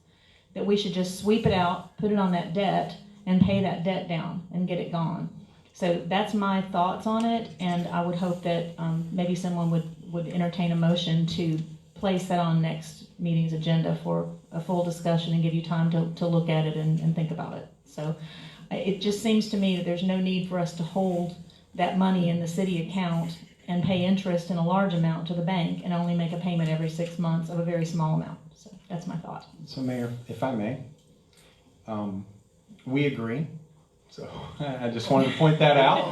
That we should just sweep it out, put it on that debt, and pay that debt down and get it gone. So that's my thoughts on it, and I would hope that maybe someone would entertain a motion to place that on next meeting's agenda for a full discussion and give you time to look at it and think about it. So it just seems to me that there's no need for us to hold that money in the city account and pay interest in a large amount to the bank and only make a payment every 6 months of a very small amount. So that's my thought. So Mayor, if I may, we agree. So I just wanted to point that out.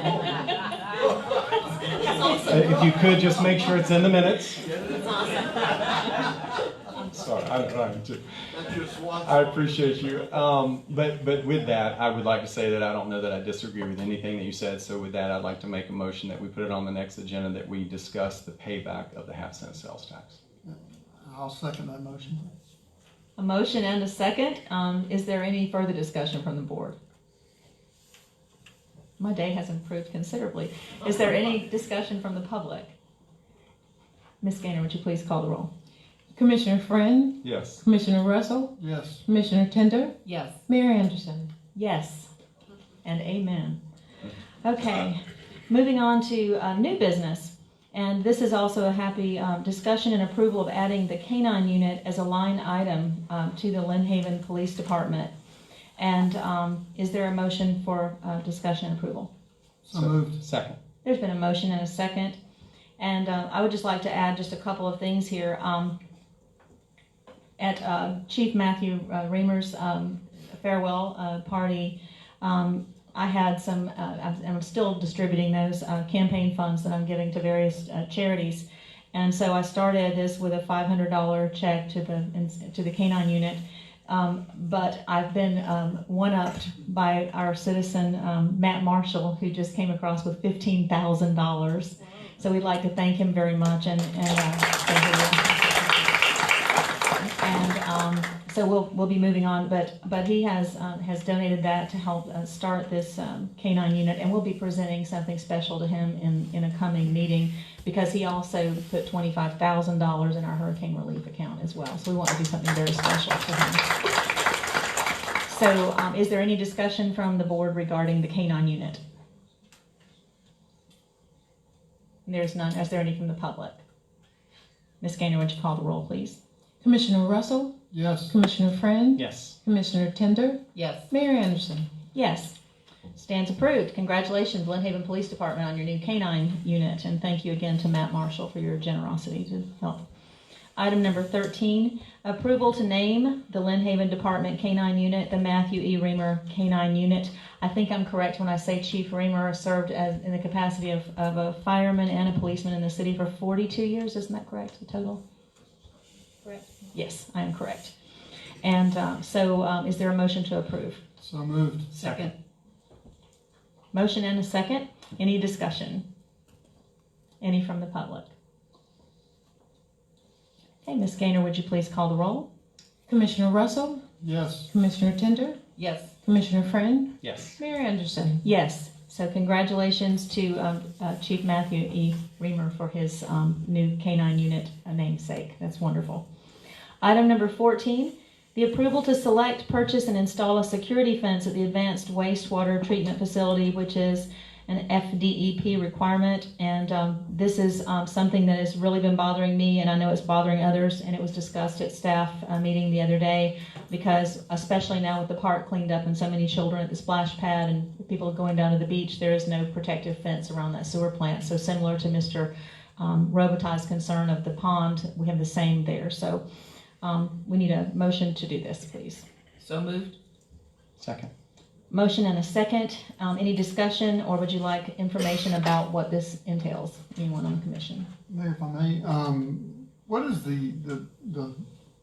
If you could just make sure it's in the minutes. Sorry, I'm trying to. I appreciate you. But with that, I would like to say that I don't know that I disagree with anything that you said. So with that, I'd like to make a motion that we put it on the next agenda, that we discuss the payback of the half-cent sales tax. I'll second that motion. A motion and a second. Is there any further discussion from the board? My day has improved considerably. Is there any discussion from the public? Ms. Gaynor, would you please call the roll? Commissioner Friend? Yes. Commissioner Russell? Yes. Commissioner Tender? Yes. Mayor Anderson? Yes. And amen. Okay, moving on to new business. And this is also a happy discussion and approval of adding the Canine Unit as a line item to the Lynn Haven Police Department. And is there a motion for discussion and approval? So moved. Second. There's been a motion and a second. And I would just like to add just a couple of things here. At Chief Matthew Riemer's farewell party, I had some, I'm still distributing those campaign funds that I'm giving to various charities. And so I started this with a $500 check to the Canine Unit. But I've been one-upped by our citizen, Matt Marshall, who just came across with $15,000. So we'd like to thank him very much. And so we'll be moving on, but he has donated that to help start this canine unit, and we'll be presenting something special to him in a coming meeting, because he also put $25,000 in our hurricane relief account as well. So we want to do something very special for him. So is there any discussion from the board regarding the canine unit? There's none. Is there any from the public? Ms. Gaynor, would you call the roll, please? Commissioner Russell? Yes. Commissioner Friend? Yes. Commissioner Tender? Yes. Mayor Anderson? Yes. Stands approved. Congratulations, Lynn Haven Police Department, on your new canine unit, and thank you again to Matt Marshall for your generosity to help. Item number 13, approval to name the Lynn Haven Department Canine Unit the Matthew E. Riemer Canine Unit. I think I'm correct when I say Chief Riemer served in the capacity of a fireman and a policeman in the city for 42 years. Isn't that correct, the total? Correct. Yes, I am correct. And is there a motion to approve? So moved. Second. Motion and a second. Any discussion? Any from the public? Okay, Ms. Gaynor, would you please call the roll? Commissioner Russell? Yes. Commissioner Tender? Yes. Commissioner Friend? Yes. Mayor Anderson? Yes. So congratulations to Chief Matthew E. Riemer for his new canine unit namesake. That's wonderful. Item number 14, the approval to select, purchase, and install a security fence at the Advanced Wastewater Treatment Facility, which is an FDEP requirement. And this is something that has really been bothering me, and I know it's bothering others, and it was discussed at staff meeting the other day, because especially now with the park cleaned up and so many children at the splash pad and people going down to the beach, there is no protective fence around that sewer plant. So similar to Mr. Robitaille's concern of the pond, we have the same there. So we need a motion to do this, please. So moved. Second. Motion and a second. Any discussion, or would you like information about what this entails? Anyone on the commission? Mayor, if I may, what is the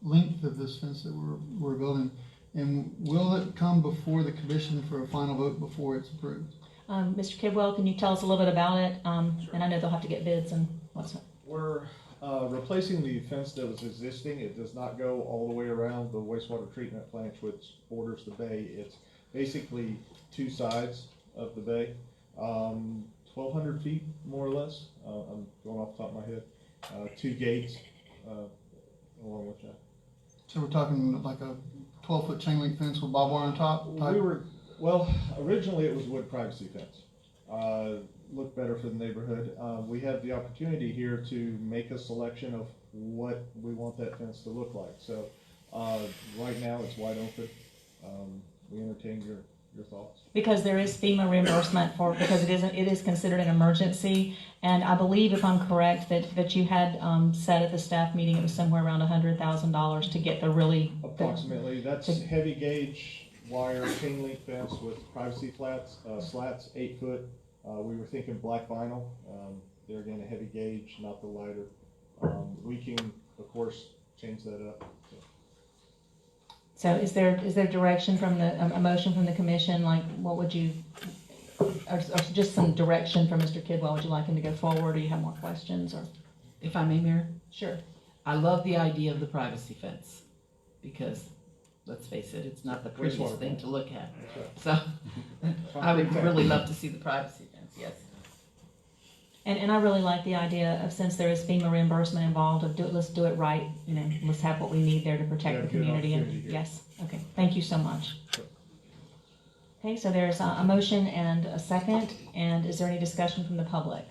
length of this fence that we're building? And will it come before the commission for a final vote before it's approved? Mr. Kidwell, can you tell us a little bit about it? And I know they'll have to get bids and what's it. We're replacing the fence that was existing. It does not go all the way around the wastewater treatment plant, which borders the bay. It's basically two sides of the bay, 1,200 feet more or less. I'm going off the top of my head. Two gates along with that. So we're talking like a 12-foot chain link fence with barbed wire on top? Originally it was wood privacy fence. Looked better for the neighborhood. We have the opportunity here to make a selection of what we want that fence to look like. So right now it's wide open. We entertain your thoughts. Because there is FEMA reimbursement because it is considered an emergency, and I believe, if I'm correct, that you had said at the staff meeting it was somewhere around $100,000 to get the really approximately. That's heavy gauge wire chain link fence with privacy slats, 8 foot. We were thinking black vinyl. They're again a heavy gauge, not the lighter. We can of course change that up. So is there direction from a motion from the commission? Like, what would you, or just some direction from Mr. Kidwell? Would you like him to go forward, or you have more questions? Or if I may, Mayor? Sure. I love the idea of the privacy fence, because let's face it, it's not the prettiest thing to look at. So I would really love to see the privacy fence, yes. And I really like the idea of, since there is FEMA reimbursement involved, of let's do it right. Let's have what we need there to protect the community. And yes, okay. Thank you so much. Okay, so there's a motion and a second. And is there any discussion from the public?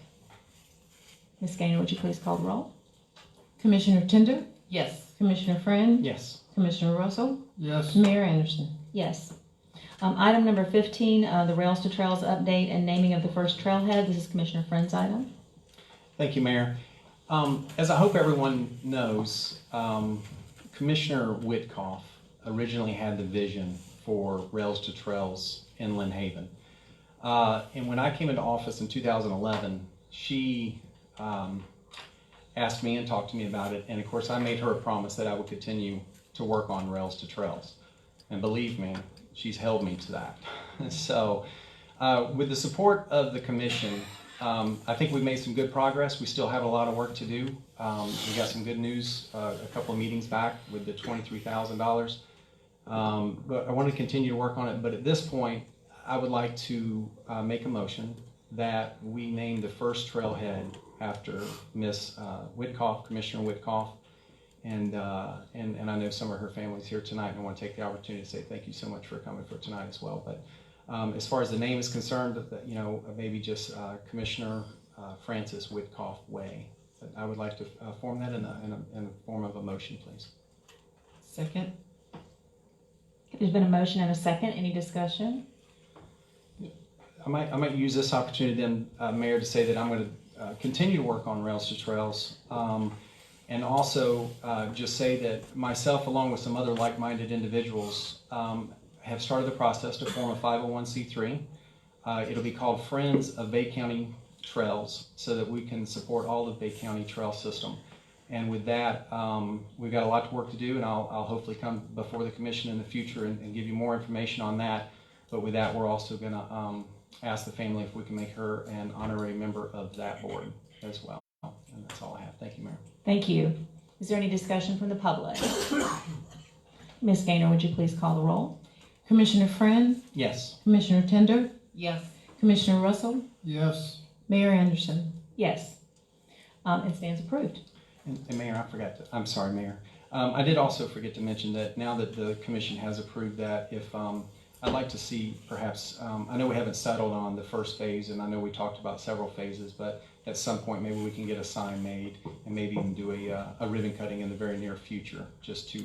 Ms. Gaynor, would you please call the roll? Commissioner Tender? Yes. Commissioner Friend? Yes. Commissioner Russell? Yes. Mayor Anderson? Yes. Item number 15, the Rails to Trails update and naming of the first trailhead. This is Commissioner Friend's item. Thank you, Mayor. As I hope everyone knows, Commissioner Witkoff originally had the vision for Rails to Trails in Lynn Haven. And when I came into office in 2011, she asked me and talked to me about it. And of course, I made her a promise that I would continue to work on Rails to Trails. And believe me, she's held me to that. So with the support of the commission, I think we've made some good progress. We still have a lot of work to do. We got some good news a couple of meetings back with the $23,000. But I want to continue to work on it. But at this point, I would like to make a motion that we name the first trailhead after Miss Whitcoff, Commissioner Whitcoff. And I know some of her family's here tonight, and I want to take the opportunity to say thank you so much for coming for tonight as well. But as far as the name is concerned, maybe just Commissioner Francis Whitcoff Way. But I would like to form that in the form of a motion, please. Second. There's been a motion and a second. Any discussion? I might use this opportunity then, Mayor, to say that I'm going to continue to work on Rails to Trails, and also just say that myself, along with some other like-minded individuals, have started the process to form a 501c3. It'll be called Friends of Bay County Trails, so that we can support all the Bay County trail system. And with that, we've got a lot of work to do, and I'll hopefully come before the commission in the future and give you more information on that. But with that, we're also going to ask the family if we can make her an honorary member of that board as well. And that's all I have. Thank you, Mayor. Thank you. Is there any discussion from the public? Ms. Gaynor, would you please call the roll? Commissioner Friend? Yes. Commissioner Tender? Yes. Commissioner Russell? Yes. Mayor Anderson? Yes. It stands approved. And Mayor, I'm sorry, Mayor. I did also forget to mention that now that the commission has approved that, if I'd like to see perhaps, I know we haven't settled on the first phase, and I know we talked about several phases, but at some point maybe we can get a sign made and maybe even do a ribbon cutting in the very near future, just to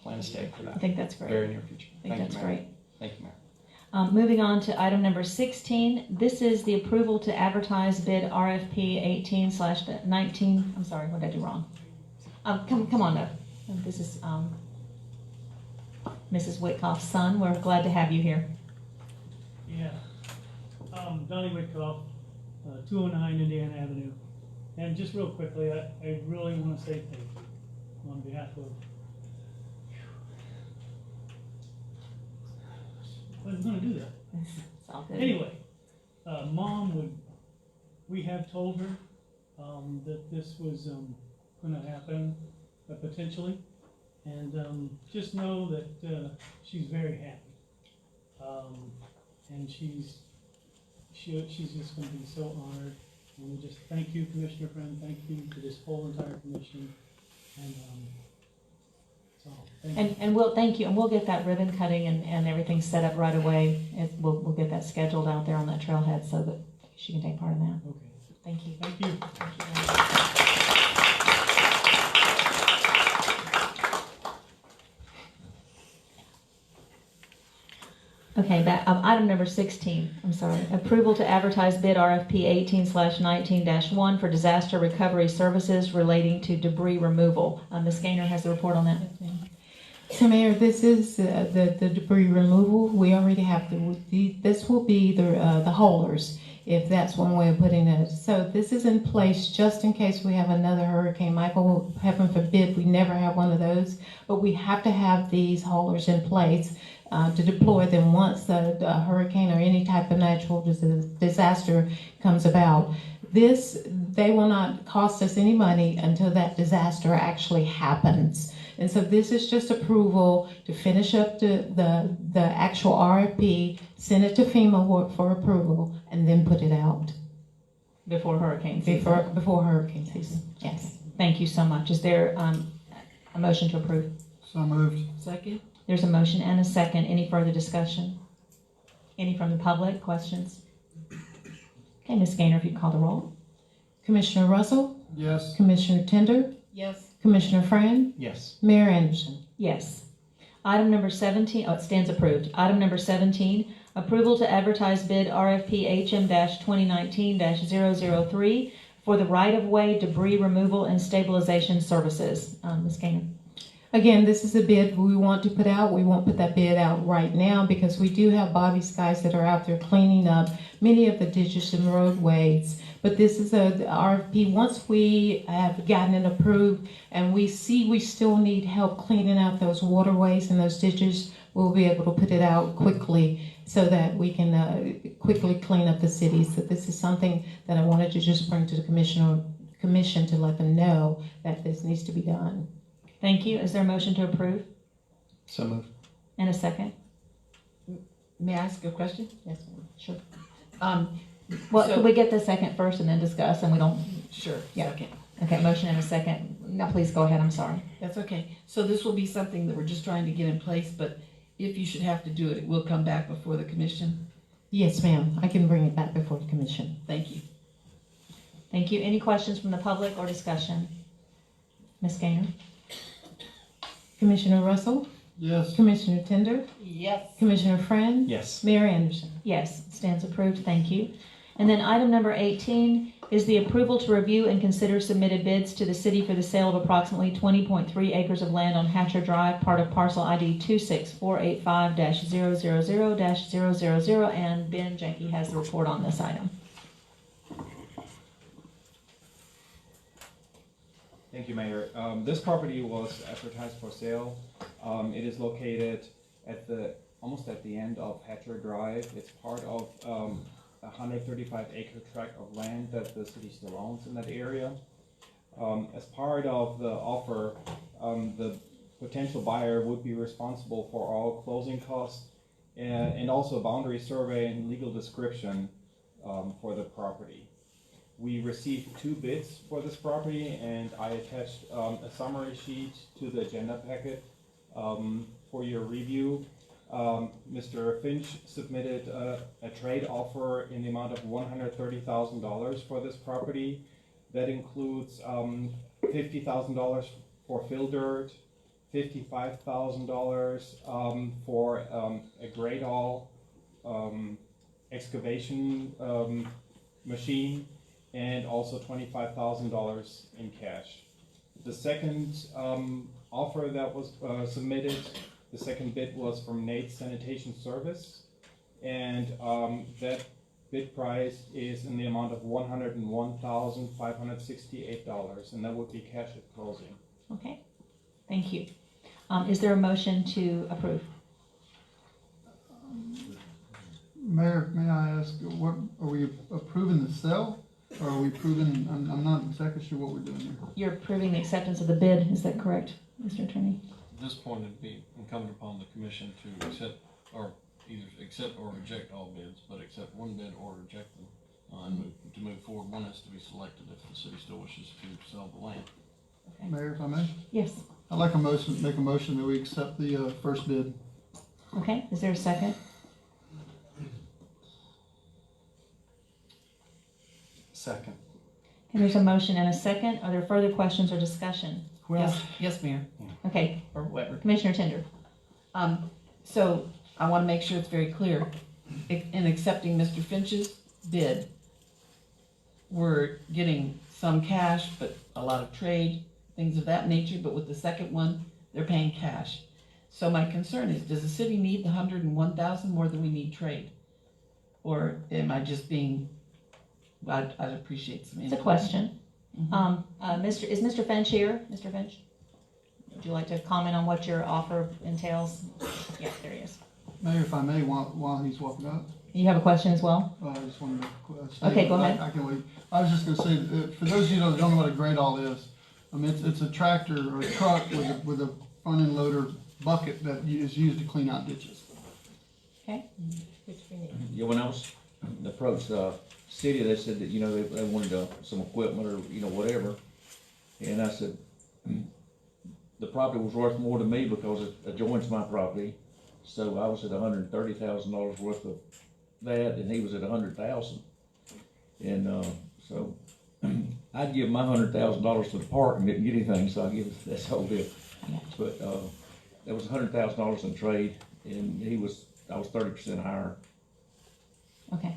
plan a stake for that. I think that's great. Very near future. I think that's great. Thank you, Mayor. Moving on to item number 16. This is the approval to advertise bid RFP 18/19. I'm sorry, what did I do wrong? Come on up. This is Mrs. Whitcoff's son. We're glad to have you here. Yeah. Donnie Whitcoff, 209 Indiana Avenue. And just real quickly, I really want to say thank you on behalf of. I was going to do that. It's all good. Anyway, we have told her that this was going to happen potentially, and just know that she's very happy, and she's just going to be so honored. And we just thank you, Commissioner Friend. Thank you to this whole entire commission, and that's all. And we'll thank you, and we'll get that ribbon cutting and everything set up right away. We'll get that scheduled out there on that trailhead so that she can take part in that. Okay. Thank you. Thank you. Thank you very much. Okay, item number 16, I'm sorry. Approval to advertise bid RFP 18/19-1 for disaster recovery services relating to debris removal. Ms. Gaynor has the report on that. So Mayor, this is the debris removal. We already have this will be the haulers, if that's one way of putting it. So this is in place just in case we have another Hurricane Michael. Heaven forbid we never have one of those, but we have to have these haulers in place to deploy them once the hurricane or any type of natural disaster comes about. They will not cost us any money until that disaster actually happens. And so this is just approval to finish up the actual RFP, send it to FEMA for approval, and then put it out. Before hurricane season? Before hurricane season, yes. Thank you so much. Is there a motion to approve? So moved. Second. There's a motion and a second. Any further discussion? Any from the public? Questions? Okay, Ms. Gaynor, if you call the roll. Commissioner Russell? Yes. Commissioner Tender? Yes. Commissioner Friend? Yes. Mayor Anderson? Yes. Item number 17, it stands approved. Item number 17, approval to advertise bid RFP HM-2019-003 for the right-of-way debris removal and stabilization services. Ms. Gaynor. Again, this is a bid we want to put out. We won't put that bid out right now because we do have Bobby's guys that are out there cleaning up many of the ditches and roadways. But this is the RFP. Once we have gotten it approved and we see we still need help cleaning out those waterways and those ditches, we'll be able to put it out quickly so that we can quickly clean up the city. So this is something that I wanted to just bring to the commission to let them know that this needs to be done. Thank you. Is there a motion to approve? So moved. And a second? May I ask a question? Yes, ma'am. Sure. Um, Well, so- could we get the second first and then discuss, and we don't? Sure, Yeah. second. Okay, motion and a second. Now, please go ahead, I'm sorry. That's okay. So this will be something that we're just trying to get in place, but if you should have to do it, it will come back before the commission? Yes, ma'am. I can bring it back before the commission. Thank you. Thank you. Any questions from the public or discussion? Ms. Gaynor? Commissioner Russell? Yes. Commissioner Tender? Yes. Commissioner Friend? Yes. Mayor Anderson? Yes, stands approved, thank you. And then item number 18 is the approval to review and consider submitted bids to the city for the sale of approximately 20.3 acres of land on Hatcher Drive, part of parcel ID 26485-000-000, and Ben Jenke has the report on this item. Thank you, Mayor. This property was advertised for sale. It is located at almost at the end of Hatcher Drive. It's part of a 135-acre tract of land that the city still owns in that area. As part of the offer, the potential buyer would be responsible for all closing costs and also a boundary survey and legal description for the property. We received 2 bids for this property, and I attached a summary sheet to the agenda packet for your review. Mr. Finch submitted a trade offer in the amount of $130,000 for this property. That includes $50,000 for fill dirt, $55,000 for a grade all excavation machine, and also $25,000 in cash. The second offer that was submitted, the second bid was from Nate's Sanitation Service, and that bid price is in the amount of $101,568, and that would be cash at closing. Okay, thank you. Is there a motion to approve? Mayor, may I ask, what, are we approving the sale? Or are we approving, I'm not exactly sure what we're doing here. You're approving the acceptance of the bid, is that correct, Mr. Attorney? At this point, it'd be incumbent upon the commission to accept, or either accept or reject all bids, but accept one bid or reject them. To move forward, one has to be selected if the city still wishes to sell the land. Okay. Mayor, if I may? Yes. I'd like make a motion that we accept the first bid. Okay, is there a second? Second. Okay, there's a motion and a second. Are there further questions or discussion? Yes, Mayor. Okay, Or whatever. Commissioner Tender. So I want to make sure it's very clear. In accepting Mr. Finch's bid, we're getting some cash, but a lot of trade, things of that nature. But with the second one, they're paying cash. So my concern is, does the city need the $101,000 more than we need trade? Or am I just being, I'd appreciate some It's a input. question. Mhm. Is Mr. Finch here? Mr. Finch? Would you like to comment on what your offer entails? Yeah, there he is. Mayor, if I may, while he's walking up. You have a question as well? I just wanted to say. Okay, go ahead. I can wait. I was just gonna say, for those of you that don't know what a grade all is, I mean, it's a tractor or a truck with a front end loader bucket that is used to clean out ditches. Okay. Yeah, when I was approached the city, they said that, you know, they wanted some equipment or, you know, whatever. And I said, the property was worth more to me because it adjoins my property. So I was at $130,000 worth of that, and he was at $100,000. And, so I'd give my $100,000 to the park and didn't get anything, so I give that's whole deal. But, that was $100,000 in trade, and I was 30% higher. Okay.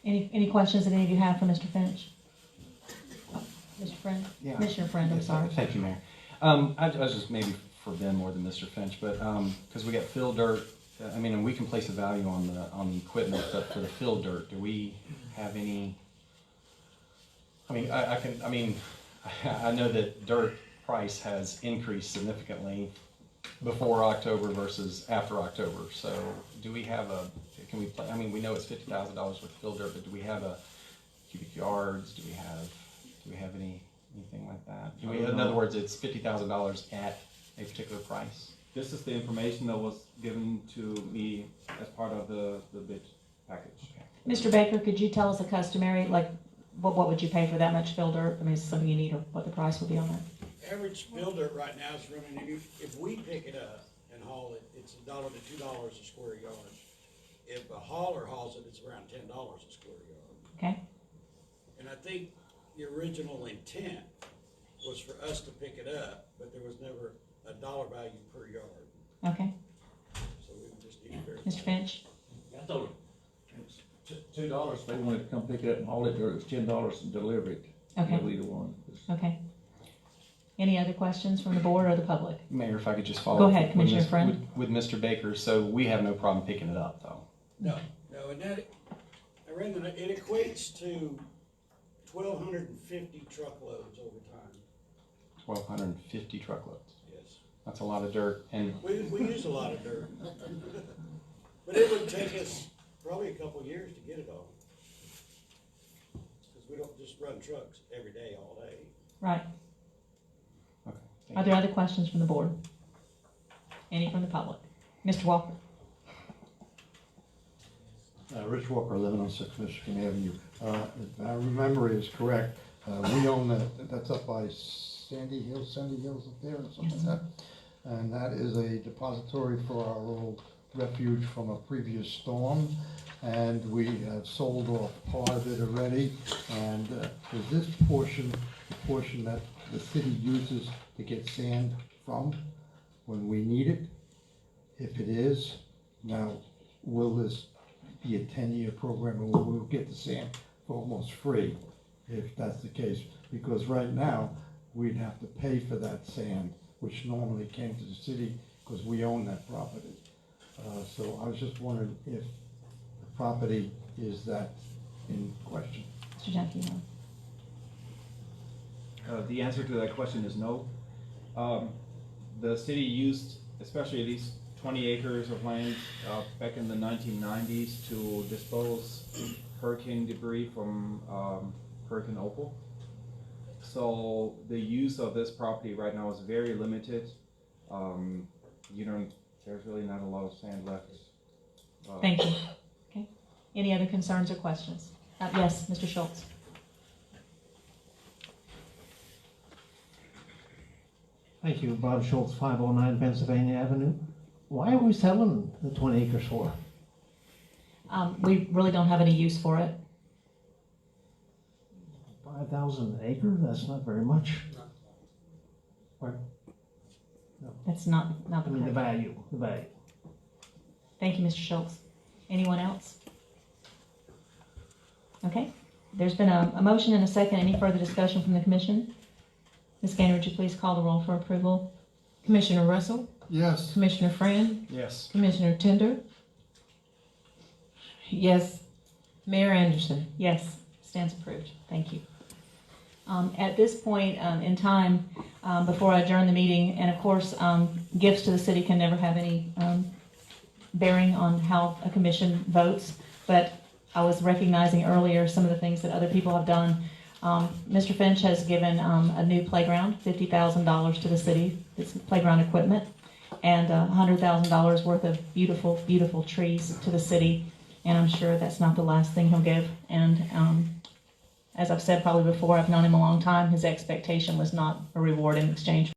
Any questions that any of you have for Mr. Finch? Mr. Friend? Yeah. Commissioner Friend, I'm sorry. Thank you, Mayor. I was just maybe for Ben more than Mr. Finch, but because we got fill dirt, I mean, and we can place a value on the equipment, but for the fill dirt, do we have any I know that dirt price has increased significantly before October versus after October. So do we have we know it's $50,000 worth of fill dirt, but do we have a cubic yards? Do we have anything like that? In other words, it's $50,000 at a particular price? This is the information that was given to me as part of the bid package. Mr. Baker, could you tell us a customary, like, what would you pay for that much fill dirt? I mean, is it something you need, or what the price would be on that? Average fill dirt right now is running, if we pick it up and haul it, it's $1 to $2 a square yard. If a hauler hauls it, it's around $10 a square yard. Okay. And I think the original intent was for us to pick it up, but there was never a dollar value per yard. Okay. So we would just need to verify. Mr. Finch? I told him. $2, they wanted to come pick it up and haul it, or it was $10 to deliver it. Okay. Either one. Okay. Any other questions from the board or the public? Mayor, if I could just follow Go up ahead, with Commissioner Mis- Friend. With Mr. Baker, so we have no problem picking it up, though? No, and that, I ran that, it equates to 1,250 truckloads over time. 1,250 truckloads. Yes. That's a lot of dirt, and We use a lot of dirt. But it would take us probably a couple of years to get it all. Because we don't just run trucks every day, all day. Right. Okay. Are there other questions from the board? Any from the public? Mr. Walker? Rich Walker, 1106 Michigan Avenue. If my memory is correct, we own that's up by Sandy Hills up there or something like that. And that is a depository for our old refuge from a previous storm. And we have sold off part of it already. And is this portion, the portion that the city uses to get sand from when we need it? If it is, now, will this be a 10-year program and we'll get the sand for almost free, if that's the case? Because right now, we'd have to pay for that sand, which normally came to the city because we own that property. So I was just wondering if the property is that in question. Mr. Junkie? The answer to that question is no. The city used, especially these 20 acres of land back in the 1990s to dispose hurricane debris from Hurricane Opal. So the use of this property right now is very limited. There's really not a lot of sand left. Thank you. Okay. Any other concerns or questions? Yes, Mr. Schultz. Thank you, Bob Schultz, 509 Pennsylvania Avenue. Why are we selling the 20 acres for? We really don't have any use for it. 5,000 an acre? That's not very much. What? That's not the I mean, the correct. value. Thank you, Mr. Schultz. Anyone else? Okay. There's been a motion and a second. Any further discussion from the commission? Ms. Gainer, would you please call the roll for approval? Commissioner Russell? Yes. Commissioner Friend? Yes. Commissioner Tender? Yes. Mayor Anderson? Yes, stands approved. Thank you. At this point in time, before I adjourn the meeting, and of course, gifts to the city can never have any bearing on how a commission votes, but I was recognizing earlier some of the things that other people have done. Mr. Finch has given a new playground, $50,000 to the city, it's playground equipment, and $100,000 worth of beautiful, beautiful trees to the city. And I'm sure that's not the last thing he'll give. And as I've said probably before, I've known him a long time. His expectation was not a reward in exchange